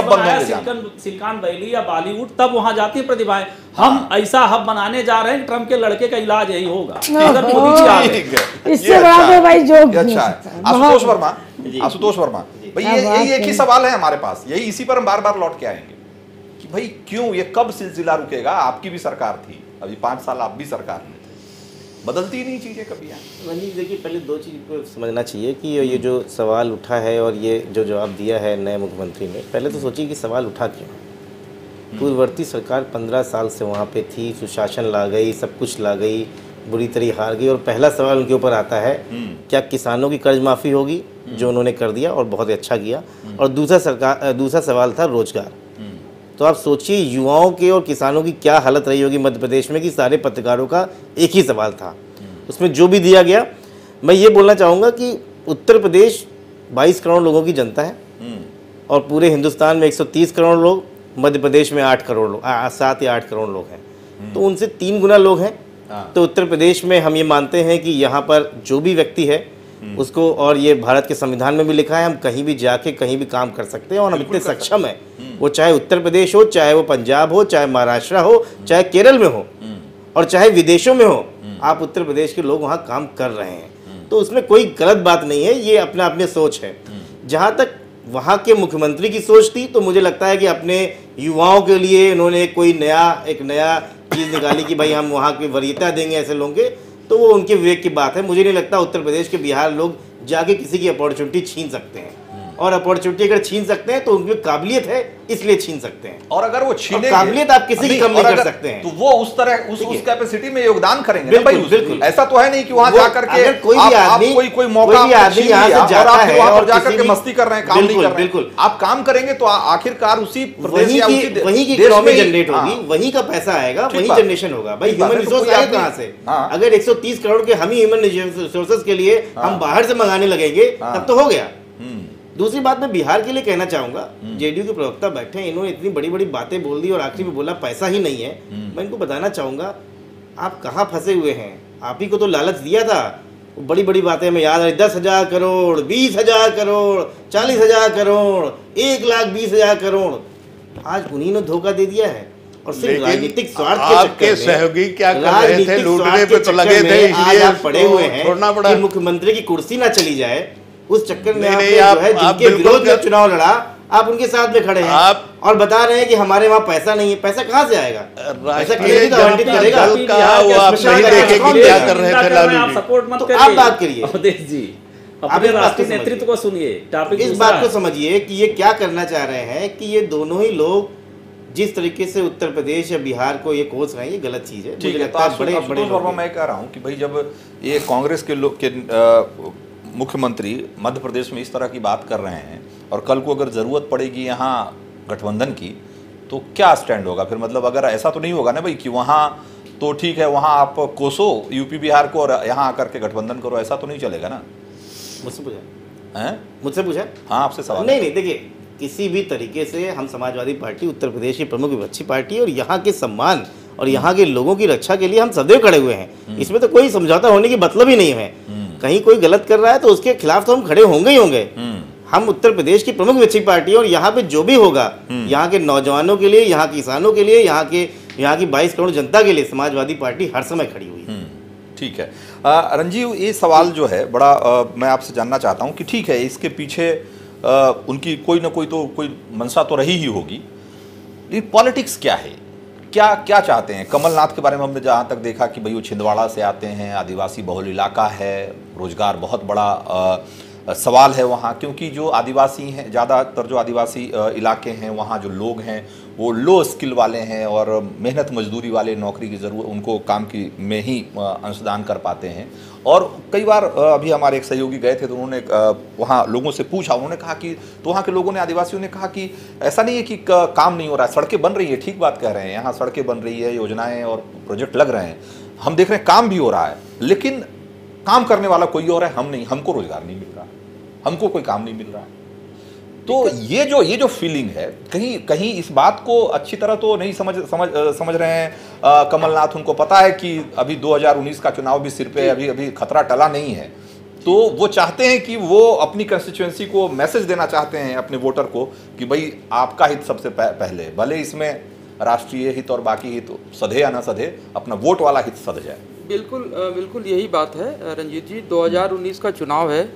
बंद होंगे? सिलिकॉन वैली या बॉलीवुड, तब वहां जाती है प्रतिभाएं। हम ऐसा हब बनाने जा रहे हैं, ट्रंप के लड़के का इलाज यही होगा अगर मोदी जी आ गए। इससे बड़ा तो भाई जोक अच्छा है। आशुतोष वर्मा भाई, यही एक ही सवाल है हमारे पास। यही इसी पर हम बार बार लौट के आएंगे कि भाई क्यों, ये कब सिलसिला रुकेगा? आपकी भी सरकार थी, अभी 5 साल आप भी सरकार में थे, बदलती नहीं चीजें कभी? मनीष देखिए, पहले 2 चीज़ को समझना चाहिए कि ये जो सवाल उठा है और ये जो जवाब दिया है नए मुख्यमंत्री ने, पहले तो सोचिए कि सवाल उठा क्यों। पूर्ववर्ती सरकार 15 साल से वहाँ पे थी, सुशासन ला गई, सब कुछ ला गई, बुरी तरह हार गई, और पहला सवाल उनके ऊपर आता है क्या किसानों की कर्ज माफ़ी होगी, जो उन्होंने कर दिया और बहुत अच्छा किया। और दूसरा सवाल था रोजगार। तो आप सोचिए युवाओं के और किसानों की क्या हालत रही होगी मध्य प्रदेश में कि सारे पत्रकारों का एक ही सवाल था, उसमें जो भी दिया गया। मैं ये बोलना चाहूँगा कि उत्तर प्रदेश 22 करोड़ लोगों की जनता है और पूरे हिंदुस्तान में 130 करोड़ लोग, मध्य प्रदेश में 8 करोड़ लोग, 7 या 8 करोड़ लोग हैं, तो उनसे 3 गुना लोग हैं। तो उत्तर प्रदेश में हम ये मानते हैं कि यहाँ पर जो भी व्यक्ति है उसको, और ये भारत के संविधान में भी लिखा है, हम कहीं भी जाके कहीं भी काम कर सकते हैं और हम इतने सक्षम हैं। वो चाहे उत्तर प्रदेश हो, चाहे वो पंजाब हो, चाहे महाराष्ट्र हो, चाहे केरल में हो और चाहे विदेशों में हो, आप उत्तर प्रदेश के लोग वहाँ काम कर रहे हैं। तो उसमें कोई गलत बात नहीं है, ये अपना अपनी सोच है। जहाँ तक वहाँ के मुख्यमंत्री की सोच थी, तो मुझे लगता है कि अपने युवाओं के लिए उन्होंने एक नया चीज़ निकाली कि भाई हम वहाँ की वरीयता देंगे ऐसे लोगों के, तो वो उनके विवेक की बात है। मुझे नहीं लगता उत्तर प्रदेश के बिहार लोग जाके किसी की अपॉर्चुनिटी छीन सकते हैं, और अपॉर्चुनिटी अगर छीन सकते हैं तो उनमें काबिलियत है इसलिए छीन सकते हैं। और अगर वो छीनेंगे, काबिलियत आप किसी की कम नहीं कर सकते हैं, तो वो उस तरह उस कैपेसिटी में योगदान करेंगे। बिल्कुल, बिल्कुल। ऐसा तो है नहीं कि वहां जाकर के अगर कोई भी आदमी कोई मौका यहाँ से जाता है और जाकर के मस्ती कर रहे हैं, काम नहीं कर रहे हैं। बिल्कुल, आप काम करेंगे तो आखिर उसी प्रदेश या वहीं की इकोनॉमी जनरेट होगी, वहीं का पैसा आएगा, वहीं जनरेशन होगा। भाई ह्यूमन रिसोर्स आएगा कहाँ से? अगर 130 करोड़ के हम ही ह्यूमन रिसोर्सेज के लिए हम बाहर से मंगाने लगेंगे तब तो हो गया। दूसरी बात मैं बिहार के लिए कहना चाहूंगा, जेडीयू के प्रवक्ता बैठे हैं, इन्होंने इतनी बड़ी बड़ी बातें बोल दी और आखिरी में बोला पैसा ही नहीं है। मैं इनको बताना चाहूंगा आप कहाँ फंसे हुए हैं। आप ही को तो लालच दिया था, बड़ी बड़ी बातें हमें याद है, 10,000 करोड़, 20,000 करोड़, 40,000 करोड़, 1,20,000 करोड़। आज उन्हीं ने धोखा दे दिया है और सिर्फ राजनीतिक स्वार्थ के चक्कर में सहयोगी क्या कर रहे थे? लूटने पे तो लगे थे, इसलिए आप पड़े हुए हैं कि मुख्यमंत्री की कुर्सी ना चली जाए। उस चक्कर में आपने जो है जिनके विरोध में चुनाव लड़ा, आप उनके साथ में खड़े हैं और बता रहे हैं कि हमारे वहाँ पैसा नहीं है। पैसा कहाँ से आएगा? पैसा केंद्र तो आवंटित करेगा। तो आप बात करिए, अपने राष्ट्रीय नेतृत्व को सुनिए, टॉपिक इस बात को समझिए कि ये क्या करना चाह रहे हैं कि ये दोनों ही लोग जिस तरीके से उत्तर प्रदेश या बिहार को ये कोस रहे हैं, ये गलत चीज है। मुझे लगता है बड़े मैं कह रहा हूँ कि भाई जब ये कांग्रेस के लोग के मुख्यमंत्री मध्य प्रदेश में इस तरह की बात कर रहे हैं और कल को अगर ज़रूरत पड़ेगी यहाँ गठबंधन की, तो क्या स्टैंड होगा फिर? मतलब अगर ऐसा तो नहीं होगा ना भाई कि वहाँ तो ठीक है, वहाँ आप कोसो यूपी बिहार को और यहाँ आकर के गठबंधन करो, ऐसा तो नहीं चलेगा ना? मुझसे पूछा है? मुझसे पूछा? हाँ, आपसे सवाल। नहीं, देखिए किसी भी तरीके से हम समाजवादी पार्टी उत्तर प्रदेश की प्रमुख विपक्षी पार्टी है और यहाँ के सम्मान और यहाँ के लोगों की रक्षा के लिए हम सदैव खड़े हुए हैं। इसमें तो कोई समझौता होने की मतलब ही नहीं है। कहीं कोई गलत कर रहा है तो उसके खिलाफ तो हम खड़े होंगे ही होंगे। हम उत्तर प्रदेश की प्रमुख विपक्षी पार्टी और यहाँ पे जो भी होगा, यहाँ के नौजवानों के लिए, यहाँ किसानों के लिए, यहाँ की 22 करोड़ जनता के लिए समाजवादी पार्टी हर समय खड़ी हुई है। ठीक है रंजीव, ये सवाल जो है बड़ा मैं आपसे जानना चाहता हूँ कि ठीक है इसके पीछे उनकी कोई ना कोई मंशा तो रही ही होगी, लेकिन पॉलिटिक्स क्या है? क्या चाहते हैं? कमलनाथ के बारे में हमने जहाँ तक देखा कि भाई वो छिंदवाड़ा से आते हैं, आदिवासी बहुल इलाका है, रोजगार बहुत बड़ा सवाल है वहाँ, क्योंकि जो आदिवासी हैं, ज़्यादातर जो आदिवासी इलाके हैं वहाँ जो लोग हैं वो लो स्किल वाले हैं और मेहनत मजदूरी वाले, नौकरी की ज़रूरत, उनको काम की में ही अंशदान कर पाते हैं। और कई बार अभी हमारे एक सहयोगी गए थे तो उन्होंने वहाँ लोगों से पूछा, उन्होंने कहा कि, तो वहाँ के लोगों ने, आदिवासियों ने कहा कि ऐसा नहीं है कि काम नहीं हो रहा है, सड़कें बन रही है, ठीक बात कह रहे हैं, यहाँ सड़कें बन रही है, योजनाएं और प्रोजेक्ट लग रहे हैं, हम देख रहे हैं काम भी हो रहा है, लेकिन काम करने वाला कोई और है, हम नहीं, हमको रोजगार नहीं मिल रहा, हमको कोई काम नहीं मिल रहा। तो ये जो फीलिंग है, कहीं इस बात को अच्छी तरह तो नहीं समझ रहे हैं कमलनाथ। उनको पता है कि अभी 2019 का चुनाव भी सिर पे, अभी खतरा टला नहीं है, तो वो चाहते हैं कि वो अपनी कंस्टिट्यूएंसी को मैसेज देना चाहते हैं अपने वोटर को कि भाई आपका हित सबसे पहले, भले इसमें राष्ट्रीय हित और बाकी हित सधे या ना सधे, अपना वोट वाला हित सध जाए। बिल्कुल यही बात है रंजीत जी। 2019 का चुनाव है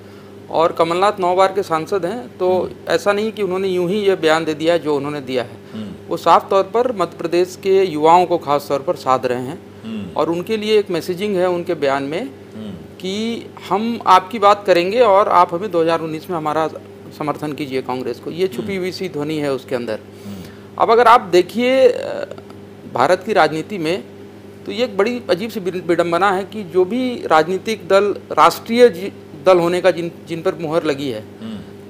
और कमलनाथ 9 बार के सांसद हैं, तो ऐसा नहीं कि उन्होंने यूं ही ये बयान दे दिया है जो उन्होंने दिया है। वो साफ तौर पर मध्य प्रदेश के युवाओं को खास तौर पर साध रहे हैं और उनके लिए एक मैसेजिंग है उनके बयान में कि हम आपकी बात करेंगे और आप हमें 2019 में हमारा समर्थन कीजिए कांग्रेस को। ये छुपी हुई सी ध्वनि है उसके अंदर। अब अगर आप देखिए भारत की राजनीति में, तो ये एक बड़ी अजीब सी विडंबना है कि जो भी राजनीतिक दल राष्ट्रीय दल होने का जिन पर मुहर लगी है,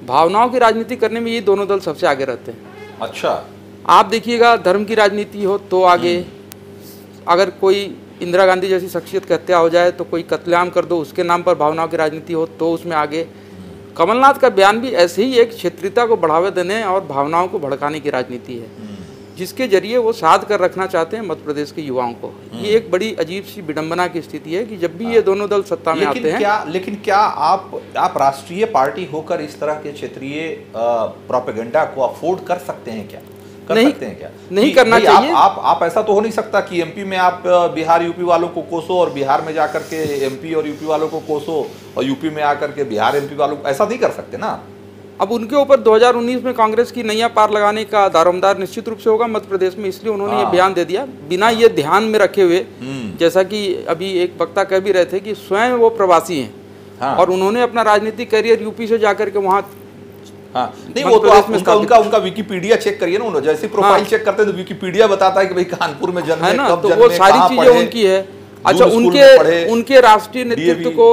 भावनाओं की राजनीति करने में ये दोनों दल सबसे आगे रहते हैं। अच्छा, आप देखिएगा धर्म की राजनीति हो तो आगे, अगर कोई इंदिरा गांधी जैसी शख्सियत की हत्या हो जाए तो कोई कत्लेआम कर दो, उसके नाम पर भावनाओं की राजनीति हो तो उसमें आगे। कमलनाथ का बयान भी ऐसे ही एक क्षेत्रीयता को बढ़ावा देने और भावनाओं को भड़काने की राजनीति है, जिसके जरिए वो साध कर रखना चाहते हैं मध्य प्रदेश के युवाओं को। ये एक बड़ी अजीब सी विडंबना की स्थिति है कि जब भी ये दोनों दल सत्ता में आते हैं। लेकिन क्या आप राष्ट्रीय पार्टी होकर इस तरह के क्षेत्रीय प्रोपेगेंडा को अफोर्ड कर सकते हैं क्या? नहीं करना चाहिए। आप ऐसा तो हो नहीं सकता कि एमपी में आप बिहार यूपी वालों को कोसो और बिहार में जाकर के एमपी और यूपी वालों को कोसो और यूपी में आकर के बिहार एमपी वालों को, ऐसा नहीं कर सकते ना। अब उनके ऊपर 2019 में कांग्रेस की नैया पार लगाने का दारोमदार निश्चित रूप से होगा मध्य प्रदेश में, इसलिए उन्होंने ये बयान दे दिया बिना ये ध्यान में रखे हुए। जैसा कि अभी एक वक्ता कह भी रहे थे कि स्वयं वो प्रवासी हैं और उन्होंने अपना राजनीतिक करियर यूपी से जाकर के वहाँ, नहीं वो तो आप उनका विकिपीडिया चेक करिए ना, जैसे प्रोफाइल चेक करते हैं तो विकिपीडिया बताता है कि भाई कानपुर में जन्मे, है ना, कब तो जन्मे, वो सारी चीजें उनकी है। अच्छा, उनके राष्ट्रीय नेतृत्व को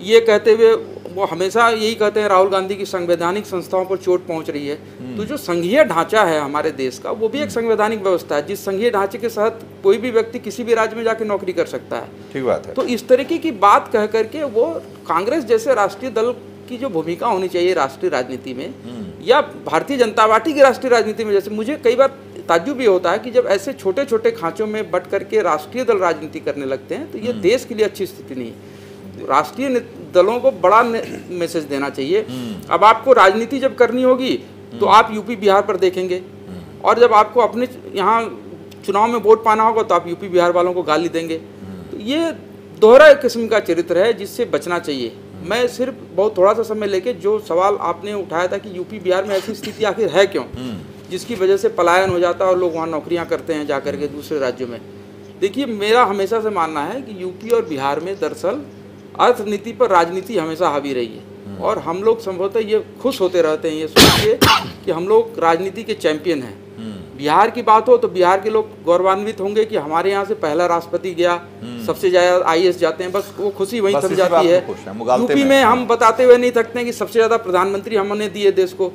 ये कहते हुए वो हमेशा यही कहते हैं राहुल गांधी की संवैधानिक संस्थाओं पर चोट पहुंच रही है। तो जो संघीय ढांचा है हमारे देश का, वो भी एक संवैधानिक व्यवस्था है, जिस संघीय ढांचे के तहत कोई भी व्यक्ति किसी भी राज्य में जाकर नौकरी कर सकता है। ठीक बात है। तो इस तरीके की बात कह करके वो कांग्रेस जैसे राष्ट्रीय दल की जो भूमिका होनी चाहिए राष्ट्रीय राजनीति में, या भारतीय जनता पार्टी की राष्ट्रीय राजनीति में, जैसे मुझे कई बार ताज्जुब भी होता है कि जब ऐसे छोटे छोटे खांचों में बट करके राष्ट्रीय दल राजनीति करने लगते हैं तो ये देश के लिए अच्छी स्थिति नहीं है। राष्ट्रीय दलों को बड़ा मैसेज देना चाहिए। अब आपको राजनीति जब करनी होगी तो आप यूपी बिहार पर देखेंगे, और जब आपको अपने यहाँ चुनाव में वोट पाना होगा तो आप यूपी बिहार वालों को गाली देंगे। तो ये दोहरा किस्म का चरित्र है जिससे बचना चाहिए। मैं सिर्फ बहुत थोड़ा सा समय लेके जो सवाल आपने उठाया था कि यूपी बिहार में ऐसी स्थिति आखिर है क्यों, जिसकी वजह से पलायन हो जाता है और लोग वहाँ नौकरियाँ करते हैं जाकर के दूसरे राज्यों में। देखिए, मेरा हमेशा से मानना है कि यूपी और बिहार में दरअसल अर्थनीति पर राजनीति हमेशा हावी रही है, और हम लोग संभवतः ये खुश होते रहते हैं ये सोचिए कि हम लोग राजनीति के चैंपियन हैं। बिहार की बात हो तो बिहार के लोग गौरवान्वित होंगे कि हमारे यहाँ से पहला राष्ट्रपति गया, सबसे ज्यादा आईएएस जाते हैं, बस वो खुशी वहीं थम जाती है। यूपी में हम बताते हुए नहीं थकते हैं कि सबसे ज्यादा प्रधानमंत्री हमने दिए देश को,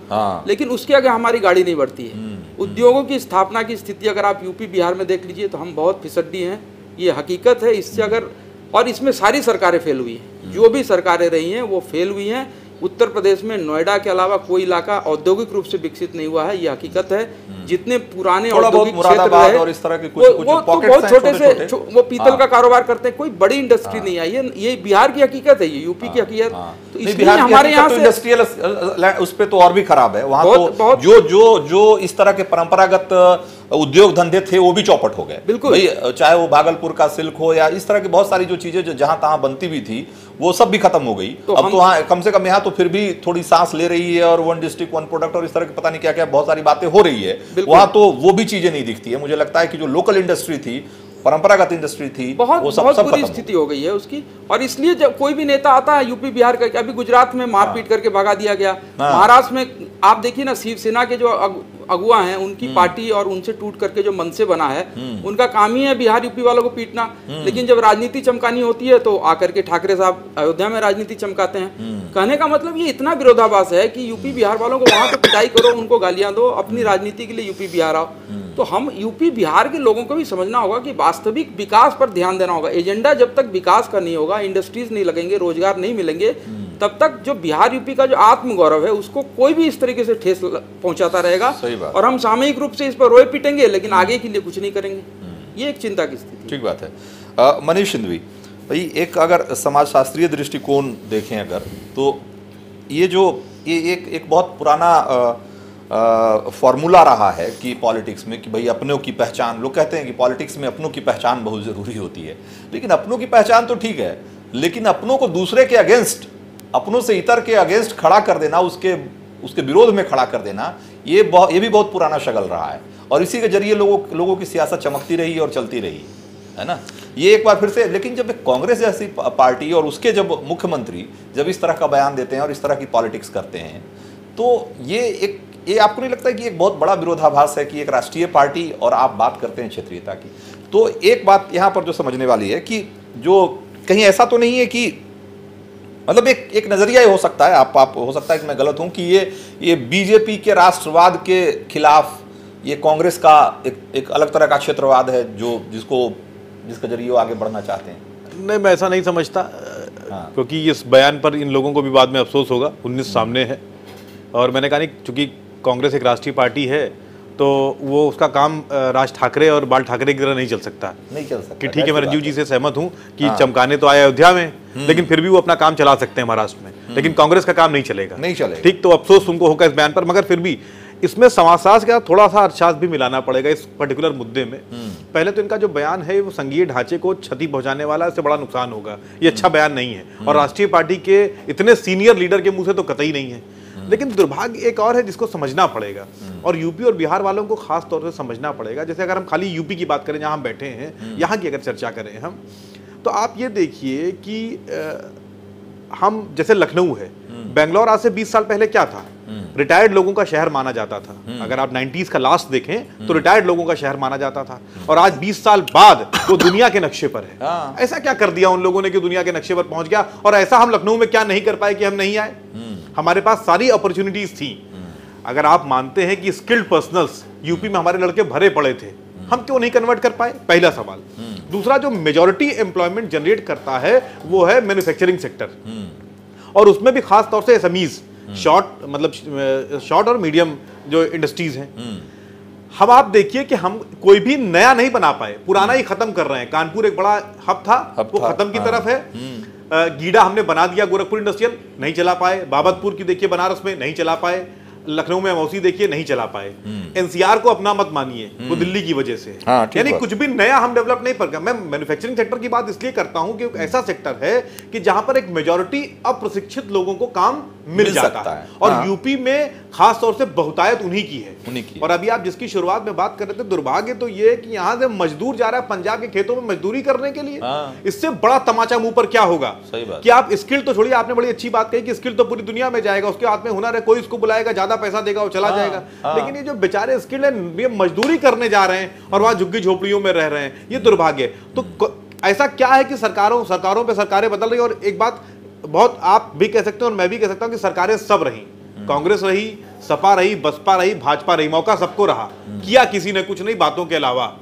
लेकिन उसके आगे हमारी गाड़ी नहीं बढ़ती है। उद्योगों की स्थापना की स्थिति अगर आप यूपी बिहार में देख लीजिए तो हम बहुत फिसड्डी हैं, ये हकीकत है। इससे अगर, और इसमें सारी सरकारें फेल हुई हैं, जो भी सरकारें रही हैं वो फेल हुई हैं। उत्तर प्रदेश में नोएडा के अलावा कोई इलाका औद्योगिक रूप से विकसित नहीं हुआ है, ये हकीकत है। जितने पुराने औद्योगिक क्षेत्र रहे और इस तरह के वो बहुत छोटे से वो पीतल का कारोबार करते हैं, कोई बड़ी इंडस्ट्री नहीं आई है। ये बिहार की हकीकत है, ये यूपी की हकीकत। तो इसलिए हमारे यहाँ से इंडस्ट्रियल उस पे तो और भी खराब है। वहाँ तो जो इस तरह के परंपरागत उद्योग धंधे थे वो भी चौपट हो गए। बिल्कुल, चाहे वो भागलपुर का सिल्क हो या इस तरह की बहुत सारी जो चीजें जो जहां तहां बनती भी थी वो सब भी खत्म हो गई। तो अब तो हाँ, कम से कम यहाँ तो फिर भी थोड़ी सांस ले रही है, और वन डिस्ट्रिक्ट वन प्रोडक्ट और इस तरह की पता नहीं क्या क्या बहुत सारी बातें हो रही है। वहां तो वो भी चीजें नहीं दिखती है। मुझे लगता है कि जो लोकल इंडस्ट्री थी परंपरागत इंडस्ट्री थी, बहुत वो सब बहुत सब बुरी खत्म स्थिति हो गई है उसकी। और इसलिए जब कोई भी नेता आता है यूपी बिहार का, अभी गुजरात में मारपीट करके भगा दिया गया, महाराष्ट्र में आप देखिए ना, शिवसेना के जो अगुआ हैं उनकी पार्टी और उनसे टूट करके जो मन से बना है, उनका काम ही है बिहार यूपी वालों को पीटना। लेकिन जब राजनीति चमकानी होती है तो आकर के ठाकरे साहब अयोध्या में राजनीति चमकाते हैं। कहने का मतलब ये इतना विरोधाभास है कि यूपी बिहार वालों को वहां पे पिटाई करो, उनको गालियां दो, अपनी राजनीति के लिए यूपी बिहार आओ। तो हम यूपी बिहार के लोगों को भी समझना होगा कि वास्तविक विकास पर ध्यान देना होगा। एजेंडा जब तक विकास का नहीं होगा, इंडस्ट्रीज नहीं लगेंगे, रोजगार नहीं मिलेंगे, तब तक जो बिहार यूपी का जो आत्मगौरव है उसको कोई भी इस तरीके से ठेस पहुंचाता रहेगा। और हम सामूहिक रूप से इस पर रोए पिटेंगे लेकिन आगे के लिए कुछ नहीं करेंगे। ये एक चिंता की स्थिति। ठीक बात है। मनीष सिंधवी भाई, एक अगर समाजशास्त्रीय दृष्टिकोण देखें अगर, तो ये एक बहुत पुराना फॉर्मूला रहा है कि पॉलिटिक्स में कि भाई अपनों की पहचान, लोग कहते हैं कि पॉलिटिक्स में अपनों की पहचान बहुत ज़रूरी होती है। लेकिन अपनों की पहचान तो ठीक है, लेकिन अपनों को दूसरे के अगेंस्ट, अपनों से इतर के अगेंस्ट खड़ा कर देना, उसके विरोध में खड़ा कर देना, ये भी बहुत पुराना शगल रहा है। और इसी के जरिए लोगों की सियासत चमकती रही और चलती रही है ना। ये एक बार फिर से, लेकिन जब कांग्रेस जैसी पार्टी और उसके जब मुख्यमंत्री जब इस तरह का बयान देते हैं और इस तरह की पॉलिटिक्स करते हैं, तो ये आपको नहीं लगता है कि एक बहुत बड़ा विरोधाभास है कि एक राष्ट्रीय पार्टी और आप बात करते हैं क्षेत्रीयता की। तो एक बात यहाँ पर जो समझने वाली है कि जो कहीं ऐसा तो नहीं है कि मतलब एक नजरिया हो सकता है, आप हो सकता है कि मैं गलत हूं, कि ये बीजेपी के राष्ट्रवाद के खिलाफ ये कांग्रेस का एक अलग तरह का क्षेत्रवाद है जिसके जरिए वो आगे बढ़ना चाहते हैं। नहीं, मैं ऐसा नहीं समझता। क्योंकि इस बयान पर इन लोगों को भी बाद में अफसोस होगा। 19 सामने है और मैंने कहा नहीं, चूंकि कांग्रेस एक राष्ट्रीय पार्टी है तो वो उसका काम राज ठाकरे और बाल ठाकरे की तरह नहीं चल सकता कि ठीक है, मैं रंजीव जी से सहमत हूं कि चमकाने तो आए अयोध्या में, लेकिन फिर भी वो अपना काम चला सकते हैं महाराष्ट्र में, लेकिन कांग्रेस का काम नहीं चलेगा। ठीक, तो अफसोस उनको होगा इस बयान पर, मगर फिर भी इसमें समाजशास्त्र का थोड़ा सा अर्थशास्त्र भी मिलाना पड़ेगा इस पर्टिकुलर मुद्दे में। पहले तो इनका जो बयान है वो संघीय ढांचे को क्षति पहुंचाने वाला, इससे बड़ा नुकसान होगा, ये अच्छा बयान नहीं है और राष्ट्रीय पार्टी के इतने सीनियर लीडर के मुंह से तो कतई नहीं है। लेकिन दुर्भाग्य एक और है जिसको समझना पड़ेगा और यूपी और बिहार वालों को खास तौर से समझना पड़ेगा। जैसे अगर हम खाली यूपी की बात करें, जहां हम बैठे हैं, यहाँ की अगर चर्चा करें हम, तो आप ये देखिए कि हम जैसे लखनऊ है, बेंगलोर आज से 20 साल पहले क्या था? रिटायर्ड लोगों का शहर माना जाता था। अगर आप 90s का लास्ट देखें तो रिटायर्ड लोगों का शहर माना जाता था, और आज 20 साल बाद वो दुनिया के नक्शे पर है। ऐसा क्या कर दिया उन लोगों ने कि दुनिया के नक्शे पर पहुंच गया? और ऐसा हम लखनऊ में क्या नहीं कर पाए कि हम नहीं आए? हमारे पास सारी अपॉर्चुनिटीज थी। अगर आप मानते हैं कि स्किल्ड पर्सनल्स यूपी में हमारे लड़के भरे पड़े थे, हम क्यों नहीं कन्वर्ट कर पाए? पहला सवाल। दूसरा, जो मेजॉरिटी एम्प्लॉयमेंट जनरेट करता है वो है मैन्युफैक्चरिंग सेक्टर, और उसमें भी खास तौर से एसएमईज, शॉर्ट और मीडियम जो इंडस्ट्रीज हैं। हम आप देखिए कि हम कोई भी नया नहीं बना पाए, पुराना ही खत्म कर रहे हैं। कानपुर एक बड़ा हब था, वो खत्म की तरफ है। गीडा हमने बना दिया, गोरखपुर इंडस्ट्रियल नहीं चला पाए। बाबतपुर की देखिए बनारस में नहीं चला पाए, लखनऊ में मौसी देखिए नहीं चला पाए। एनसीआर को अपना मत मानिए, वो दिल्ली की वजह से। यानी कुछ भी नया हम डेवलप नहीं कर। मैं मैन्युफैक्चरिंग सेक्टर की बात इसलिए करता हूं कि ऐसा सेक्टर है कि जहां पर एक मेजॉरिटी अप्रशिक्षित लोगों को काम मिल जाता है, और यूपी में खास तौर से बहुतायत उन्हीं की है। और अभी आप जिसकी शुरुआत में बात कर रहे थे, दुर्भाग्य तो ये कि यहां से मजदूर जा रहा है पंजाब के खेतों में मजदूरी करने के लिए। इससे बड़ा तमाचा मुंह पर क्या होगा कि आप स्किल तो छोड़िए, आपने बड़ी अच्छी बात कही कि स्किल तो पूरी दुनिया में जाएगा, उसके हाथ में हुनर है, कोई इसको बुलाएगा, ज्यादा पैसा देगा, वो चला जाएगा। लेकिन ये जो बेचारे स्किल है, ये मजदूरी करने जा रहे हैं और वहां झुग्गी झोपड़ियों में रह रहे हैं, ये दुर्भाग्य। तो ऐसा क्या है कि सरकारों पे सरकारें बदल रही। और एक बात बहुत आप भी कह सकते हैं और मैं भी कह सकता हूं कि सरकारें सब रही, कांग्रेस रही, सपा रही, बसपा रही, भाजपा रही, मौका सबको रहा, किया किसी ने कुछ नहीं बातों के अलावा।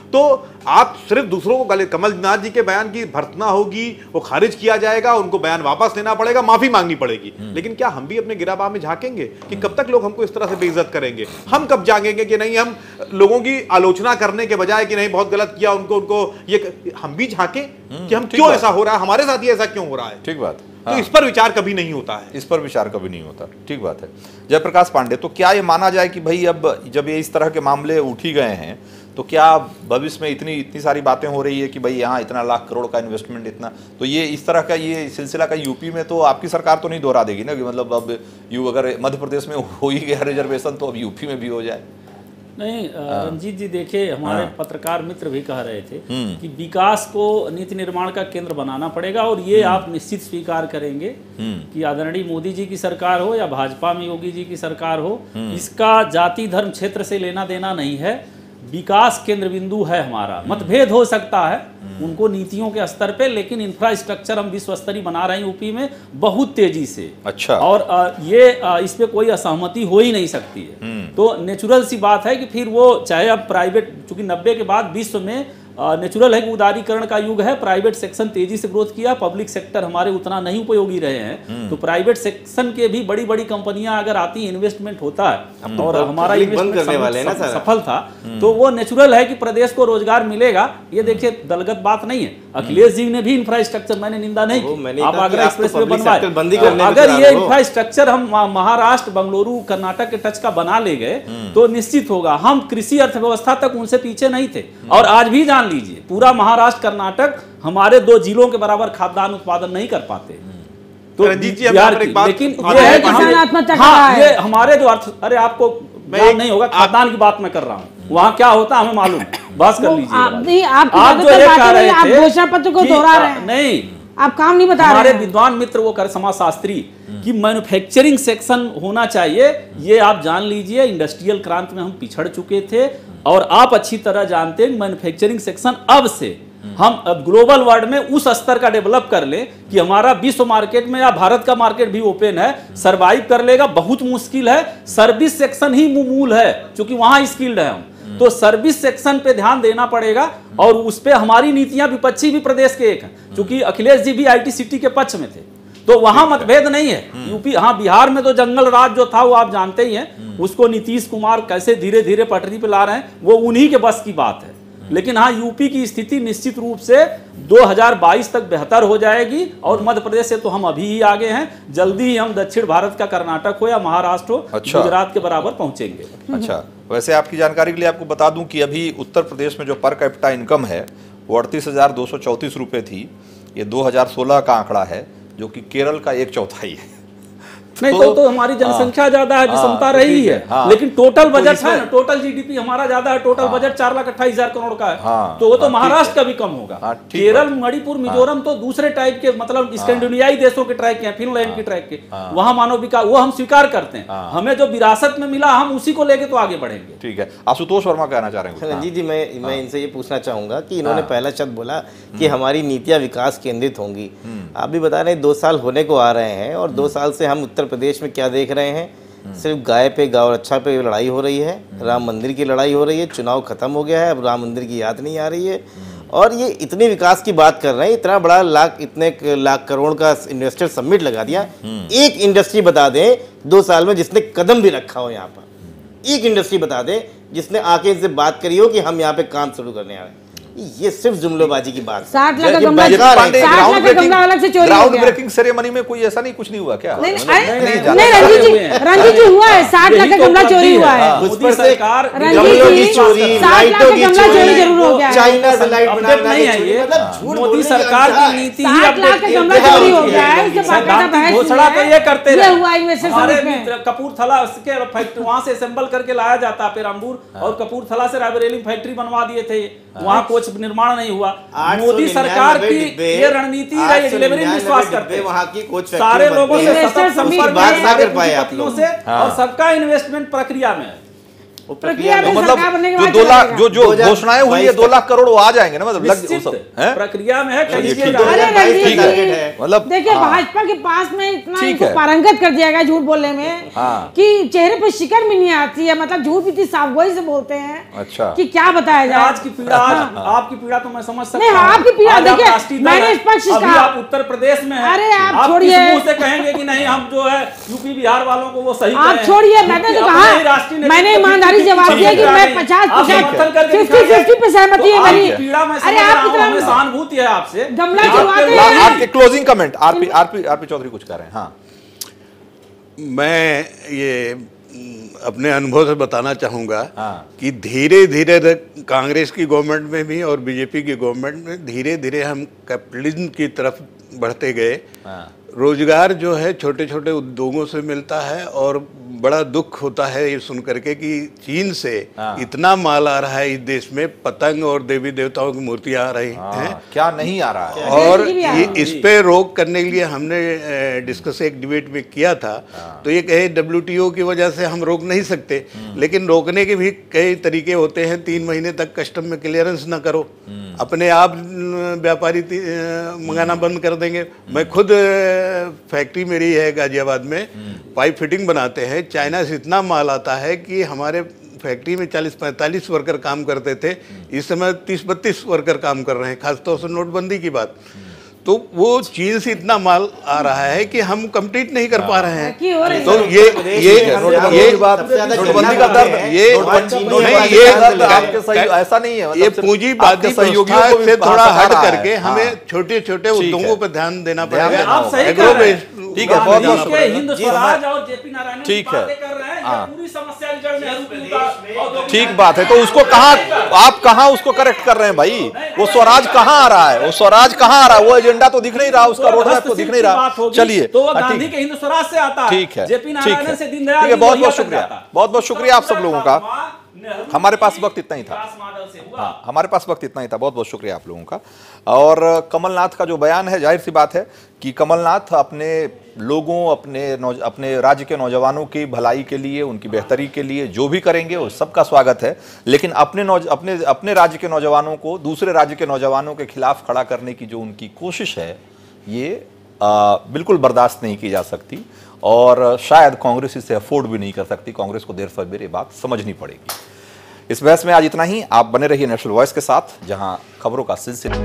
तो आप सिर्फ दूसरों को कमलनाथ जी के बयान की भर्त्सना होगी, वो खारिज किया जाएगा, उनको बयान वापस लेना पड़ेगा, माफी मांगनी पड़ेगी। लेकिन क्या हम भी अपने गिराबाह में झांकेंगे कि कब तक लोग हमको इस तरह से बेइज्जत करेंगे? हम कब जागेंगे कि नहीं, हम लोगों की आलोचना करने के बजाय कि नहीं बहुत गलत किया उनको ये हम भी झांके कि हम क्यों ऐसा हो रहा है, हमारे साथ ही ऐसा क्यों हो रहा है? ठीक बात। तो इस पर विचार कभी नहीं होता है। इस पर विचार कभी नहीं होता। ठीक बात है। जयप्रकाश पांडेय, तो क्या ये माना जाए कि भाई अब जब ये इस तरह के मामले उठ ही गए हैं, तो क्या भविष्य में इतनी सारी बातें हो रही है कि भाई यहाँ इतना लाख करोड़ का इन्वेस्टमेंट, इतना, तो ये इस तरह का ये सिलसिला का यूपी में तो आपकी सरकार तो नहीं दोहरा देगी ना कि मतलब अब अगर मध्य प्रदेश में हो ही गया रिजर्वेशन तो अब यूपी में भी हो जाए? नहीं रंजीत जी देखिए, हमारे पत्रकार मित्र भी कह रहे थे कि विकास को नीति निर्माण का केंद्र बनाना पड़ेगा, और ये आप निश्चित स्वीकार करेंगे कि आदरणीय मोदी जी की सरकार हो या भाजपा में योगी जी की सरकार हो, इसका जाति धर्म क्षेत्र से लेना देना नहीं है। विकास केंद्र बिंदु है हमारा। मतभेद हो सकता है उनको नीतियों के स्तर पे, लेकिन इंफ्रास्ट्रक्चर हम विश्व स्तरीय बना रहे हैं यूपी में बहुत तेजी से। अच्छा। और ये इस पे कोई असहमति हो ही नहीं सकती है। तो नेचुरल सी बात है कि फिर वो चाहे अब प्राइवेट, चूंकि 90 के बाद विश्व में नेचुरल है कि उदारीकरण का युग है, प्राइवेट सेक्शन तेजी से ग्रोथ किया, पब्लिक सेक्टर हमारे उतना नहीं उपयोगी रहे हैं, तो प्राइवेट सेक्शन के भी बड़ी बड़ी कंपनियां अगर आती हैं, इन्वेस्टमेंट होता है और हमारा इन्वेस्टमेंट सफल था, तो वो नेचुरल है कि प्रदेश को रोजगार मिलेगा। ये देखिए दलगत बात नहीं है। अखिलेश जी ने भी इंफ्रास्ट्रक्चर, मैंने निंदा नहीं की, आप आगरा एक्सप्रेस वे बनवाए, अगर ये इंफ्रास्ट्रक्चर हम महाराष्ट्र, बंगलुरु, कर्नाटक के टच का बना ले गए तो निश्चित होगा। हम कृषि अर्थव्यवस्था तक उनसे पीछे नहीं थे, और आज भी जान लीजिए पूरा महाराष्ट्र, कर्नाटक हमारे 2 जिलों के बराबर खाद्यान्न उत्पादन नहीं कर पाते। तो बिहार की, लेकिन ये है कि हाँ, ये हमारे जो अर्थ, अरे आपको नहीं होगा, खाद्यान्न की बात मैं कर रहा हूँ, वहाँ क्या होता है हमें मालूम है, बस कर लीजिए। आप जो ये कह रहे थे घोषणा पत्र को दोहरा रहे हैं, नहीं आप काम नहीं बता रहे हैं। हमारे विद्वान मित्र वो कर समाजशास्त्री कि मैन्युफैक्चरिंग सेक्शन होना चाहिए, ये आप जान लीजिए। इंडस्ट्रियल क्रांति में हम पिछड़ चुके थे, और आप अच्छी तरह जानते हैं मैन्युफैक्चरिंग सेक्शन अब से हम अब ग्लोबल वर्ल्ड में उस स्तर का डेवलप कर ले कि हमारा विश्व मार्केट में या भारत का मार्केट भी ओपन है, सरवाइव कर लेगा। बहुत मुश्किल है, सर्विस सेक्शन ही मूल है, क्योंकि वहां स्किल्ड है हम, तो सर्विस सेक्शन पे ध्यान देना पड़ेगा, और उस पे हमारी नीतियां विपक्षी भी प्रदेश के एक हैं, क्योंकि अखिलेश जी भी IT सिटी के पक्ष में थे, तो वहां मतभेद नहीं है। यूपी, हाँ, बिहार में तो जंगल राज जो था वो आप जानते ही हैं, उसको नीतीश कुमार कैसे धीरे धीरे पटरी पे ला रहे हैं, वो उन्हीं के बस की बात है। लेकिन हाँ, यूपी की स्थिति निश्चित रूप से 2022 तक बेहतर हो जाएगी, और मध्य प्रदेश से तो हम अभी ही आगे हैं। जल्दी ही हम दक्षिण भारत का कर्नाटक हो या महाराष्ट्र हो, गुजरात के बराबर पहुंचेंगे। अच्छा, वैसे आपकी जानकारी के लिए आपको बता दूं कि अभी उत्तर प्रदेश में जो पर कैपिटा इनकम है वो 38,234 रुपये थी। ये 2016 का आंकड़ा है, जो कि केरल का 1/4 है। नहीं तो हमारी जनसंख्या ज्यादा है, विषमता रही है, लेकिन टोटल बजट है ना, टोटल जीडीपी हमारा ज्यादा है, टोटल बजट 4,28,000 करोड़ का है, तो वो तो महाराष्ट्र का भी कम होगा। केरल, मणिपुर, मिजोरम तो दूसरे टाइप के, मतलब स्कैंडिनेवियाई देशों के ट्रैक के, फिनलैंड के ट्रैक के, वहां मानव विकास वो हम स्वीकार करते हैं। हमें जो विरासत में मिला हम उसी को लेके तो आगे बढ़ेंगे। ठीक है, आशुतोष वर्मा कहना चाह रहे हैं। रंजीत जी, मैं इनसे ये पूछना चाहूंगा कि इन्होंने पहला शब्द बोला कि हमारी नीतियां विकास केंद्रित होंगी। आप भी बता रहे हैं 2 साल होने को आ रहे हैं, और 2 साल से हम उत्तर प्रदेश में क्या देख रहे हैं, सिर्फ गाय पे, गाँव रक्षा पे लड़ाई हो रही है, राम मंदिर की लड़ाई हो रही है, चुनाव खत्म हो गया है, अब राम मंदिर की याद नहीं आ रही है, और ये इतने विकास की बात कर रहे हैं, इतना बड़ा इतने लाख करोड़ का इन्वेस्टर समिट लगा दिया। एक इंडस्ट्री बता दें 2 साल में जिसने कदम भी रखा हो यहाँ पर, एक इंडस्ट्री बता दें जिसने आके इनसे बात करी हो कि हम यहाँ पे काम शुरू करने आ रहे हैं। ये सिर्फ जुमलेबाजी की बात। 60 लाख का गमला अलग से चोरी हो गया। ग्राउंड ब्रेकिंग सेरेमनी में कोई ऐसा नहीं, कुछ नहीं हुआ क्या? नहीं रंजीत जी हुआ है, 60 लाख का गमला चोरी हुआ है। मोदी सरकार, रंजीत जी 60 लाख का गमला चोरी जरूर हो गया है। चाइना से लाइट अपडेट नहीं है ये, मोदी सरकार की नीति ही 60 लाख का गमला चोरी हो गया है। घोषणा तो ये करते रहे, हुआ इन्वेस्टर कपूरथला के फैक्ट्री वहां से असेंबल करके लाया जाता पेराम्बूर, और कपूरथला से रायबरेली फैक्ट्री बनवा दिए थे, वहां कोच निर्माण नहीं हुआ। मोदी सरकार की ये रणनीति रही, डिलीवरी विश्वास करते वहां की कोच सारे लोगों से सतत संपर्क बात ना कर पाए आप लोग से, और सबका इन्वेस्टमेंट प्रक्रिया में है। प्रक्रिया में मतलब जो 2 लाख जो घोषणाएं हुई है 2 लाख करोड़ वो आ जाएंगे ना, मतलब प्रक्रिया में है। मतलब देखिए भाजपा के पास में इतना इनको पारंगत कर दिया गया झूठ बोलने में कि चेहरे पर शिकन भी नहीं आती है, मतलब झूठ भी इतनी साफगोई से बोलते हैं। अच्छा, कि क्या बताया जाए। आज की पीड़ा, आपकी पीड़ा तो मैं समझ सकता हूं। आपकी पीड़ा देखिए, मैंने स्पष्ट कहा आप उत्तर प्रदेश में हैं, अरे आप छोड़िए, मुंह से कहेंगे कि नहीं हम जो है यूपी बिहार वालों को वो सही, आप छोड़िए। मैंने तो कहा, मैंने ईमानदारी जवाब दिया कि मैं 50% 50-50 पे सहमति है मेरी। अरे आप कितना सहानुभूति है आपसे। गमला चुराते हैं। आपके क्लोजिंग कमेंट आरपी चौधरी कुछ कह रहे हैं। हाँ, मैं ये अपने अनुभव से बताना चाहूँगा कि धीरे धीरे कांग्रेस की गवर्नमेंट में भी और बीजेपी की गवर्नमेंट में धीरे धीरे हम कैपिटलिज्म की तरफ बढ़ते गए। रोजगार जो है छोटे छोटे उद्योगों से मिलता है और बड़ा दुख होता है ये सुन करके कि चीन से इतना माल आ रहा है इस देश में, पतंग और देवी देवताओं की मूर्तियां आ रही हैं, क्या नहीं आ रहा है। और इस पे रोक करने के लिए हमने डिस्कस एक डिबेट में किया था, तो ये कहे WTO की वजह से हम रोक नहीं सकते, लेकिन रोकने के भी कई तरीके होते हैं। 3 महीने तक कस्टम में क्लियरेंस ना करो, अपने आप व्यापारी मंगाना बंद कर देंगे। मैं खुद फैक्ट्री मेरी है गाजियाबाद में, पाइप फिटिंग बनाते हैं। चाइना से इतना माल आता है कि हमारे फैक्ट्री में 40-45 वर्कर काम करते थे, इस समय 30-32 वर्कर काम कर रहे हैं, खासतौर से नोटबंदी की बात। तो वो चीन से इतना माल आ रहा है कि हम कंप्लीट नहीं कर पा रहे हैं। तो ये नोटबंदी का दर्द, ऐसा नहीं है, ये पूंजीवादी व्यवस्था से थोड़ा हट करके हमें छोटे छोटे उद्योगों पर ध्यान देना पड़ेगा। ठीक है, बहुत बहुत हिंद स्वराज और जेपी नारायण ठीक है, पूरी समस्या की जड़ में ठीक बात है। तो उसको आप कहाँ उसको करेक्ट कर रहे हैं भाई? वो स्वराज कहाँ आ रहा है? वो स्वराज कहाँ आ रहा है? वो एजेंडा तो दिख नहीं रहा, उसका रोड मैप तो दिख नहीं रहा। चलिए, तो वो गांधी के हिंद स्वराज से आता है, ठीक है, जेपी नारायण से दीनदयाल। ठीक है, बहुत बहुत शुक्रिया, बहुत बहुत शुक्रिया आप सब लोगों का। हमारे पास वक्त इतना ही था, हाँ, हमारे पास वक्त इतना ही था। बहुत बहुत शुक्रिया आप लोगों का। और कमलनाथ का जो बयान है, जाहिर सी बात है कि कमलनाथ अपने लोगों, अपने राज्य के नौजवानों की भलाई के लिए, उनकी बेहतरी के लिए जो भी करेंगे वो सबका स्वागत है। लेकिन अपने राज्य के नौजवानों को दूसरे राज्य के नौजवानों के खिलाफ खड़ा करने की जो उनकी कोशिश है, ये बिल्कुल बर्दाश्त नहीं की जा सकती, और शायद कांग्रेस इसे अफोर्ड भी नहीं कर सकती। कांग्रेस को देर सवेर ये बात समझनी पड़ेगी। इस बहस में आज इतना ही। आप बने रहिए नेशनल वॉइस के साथ, जहां खबरों का सिलसिला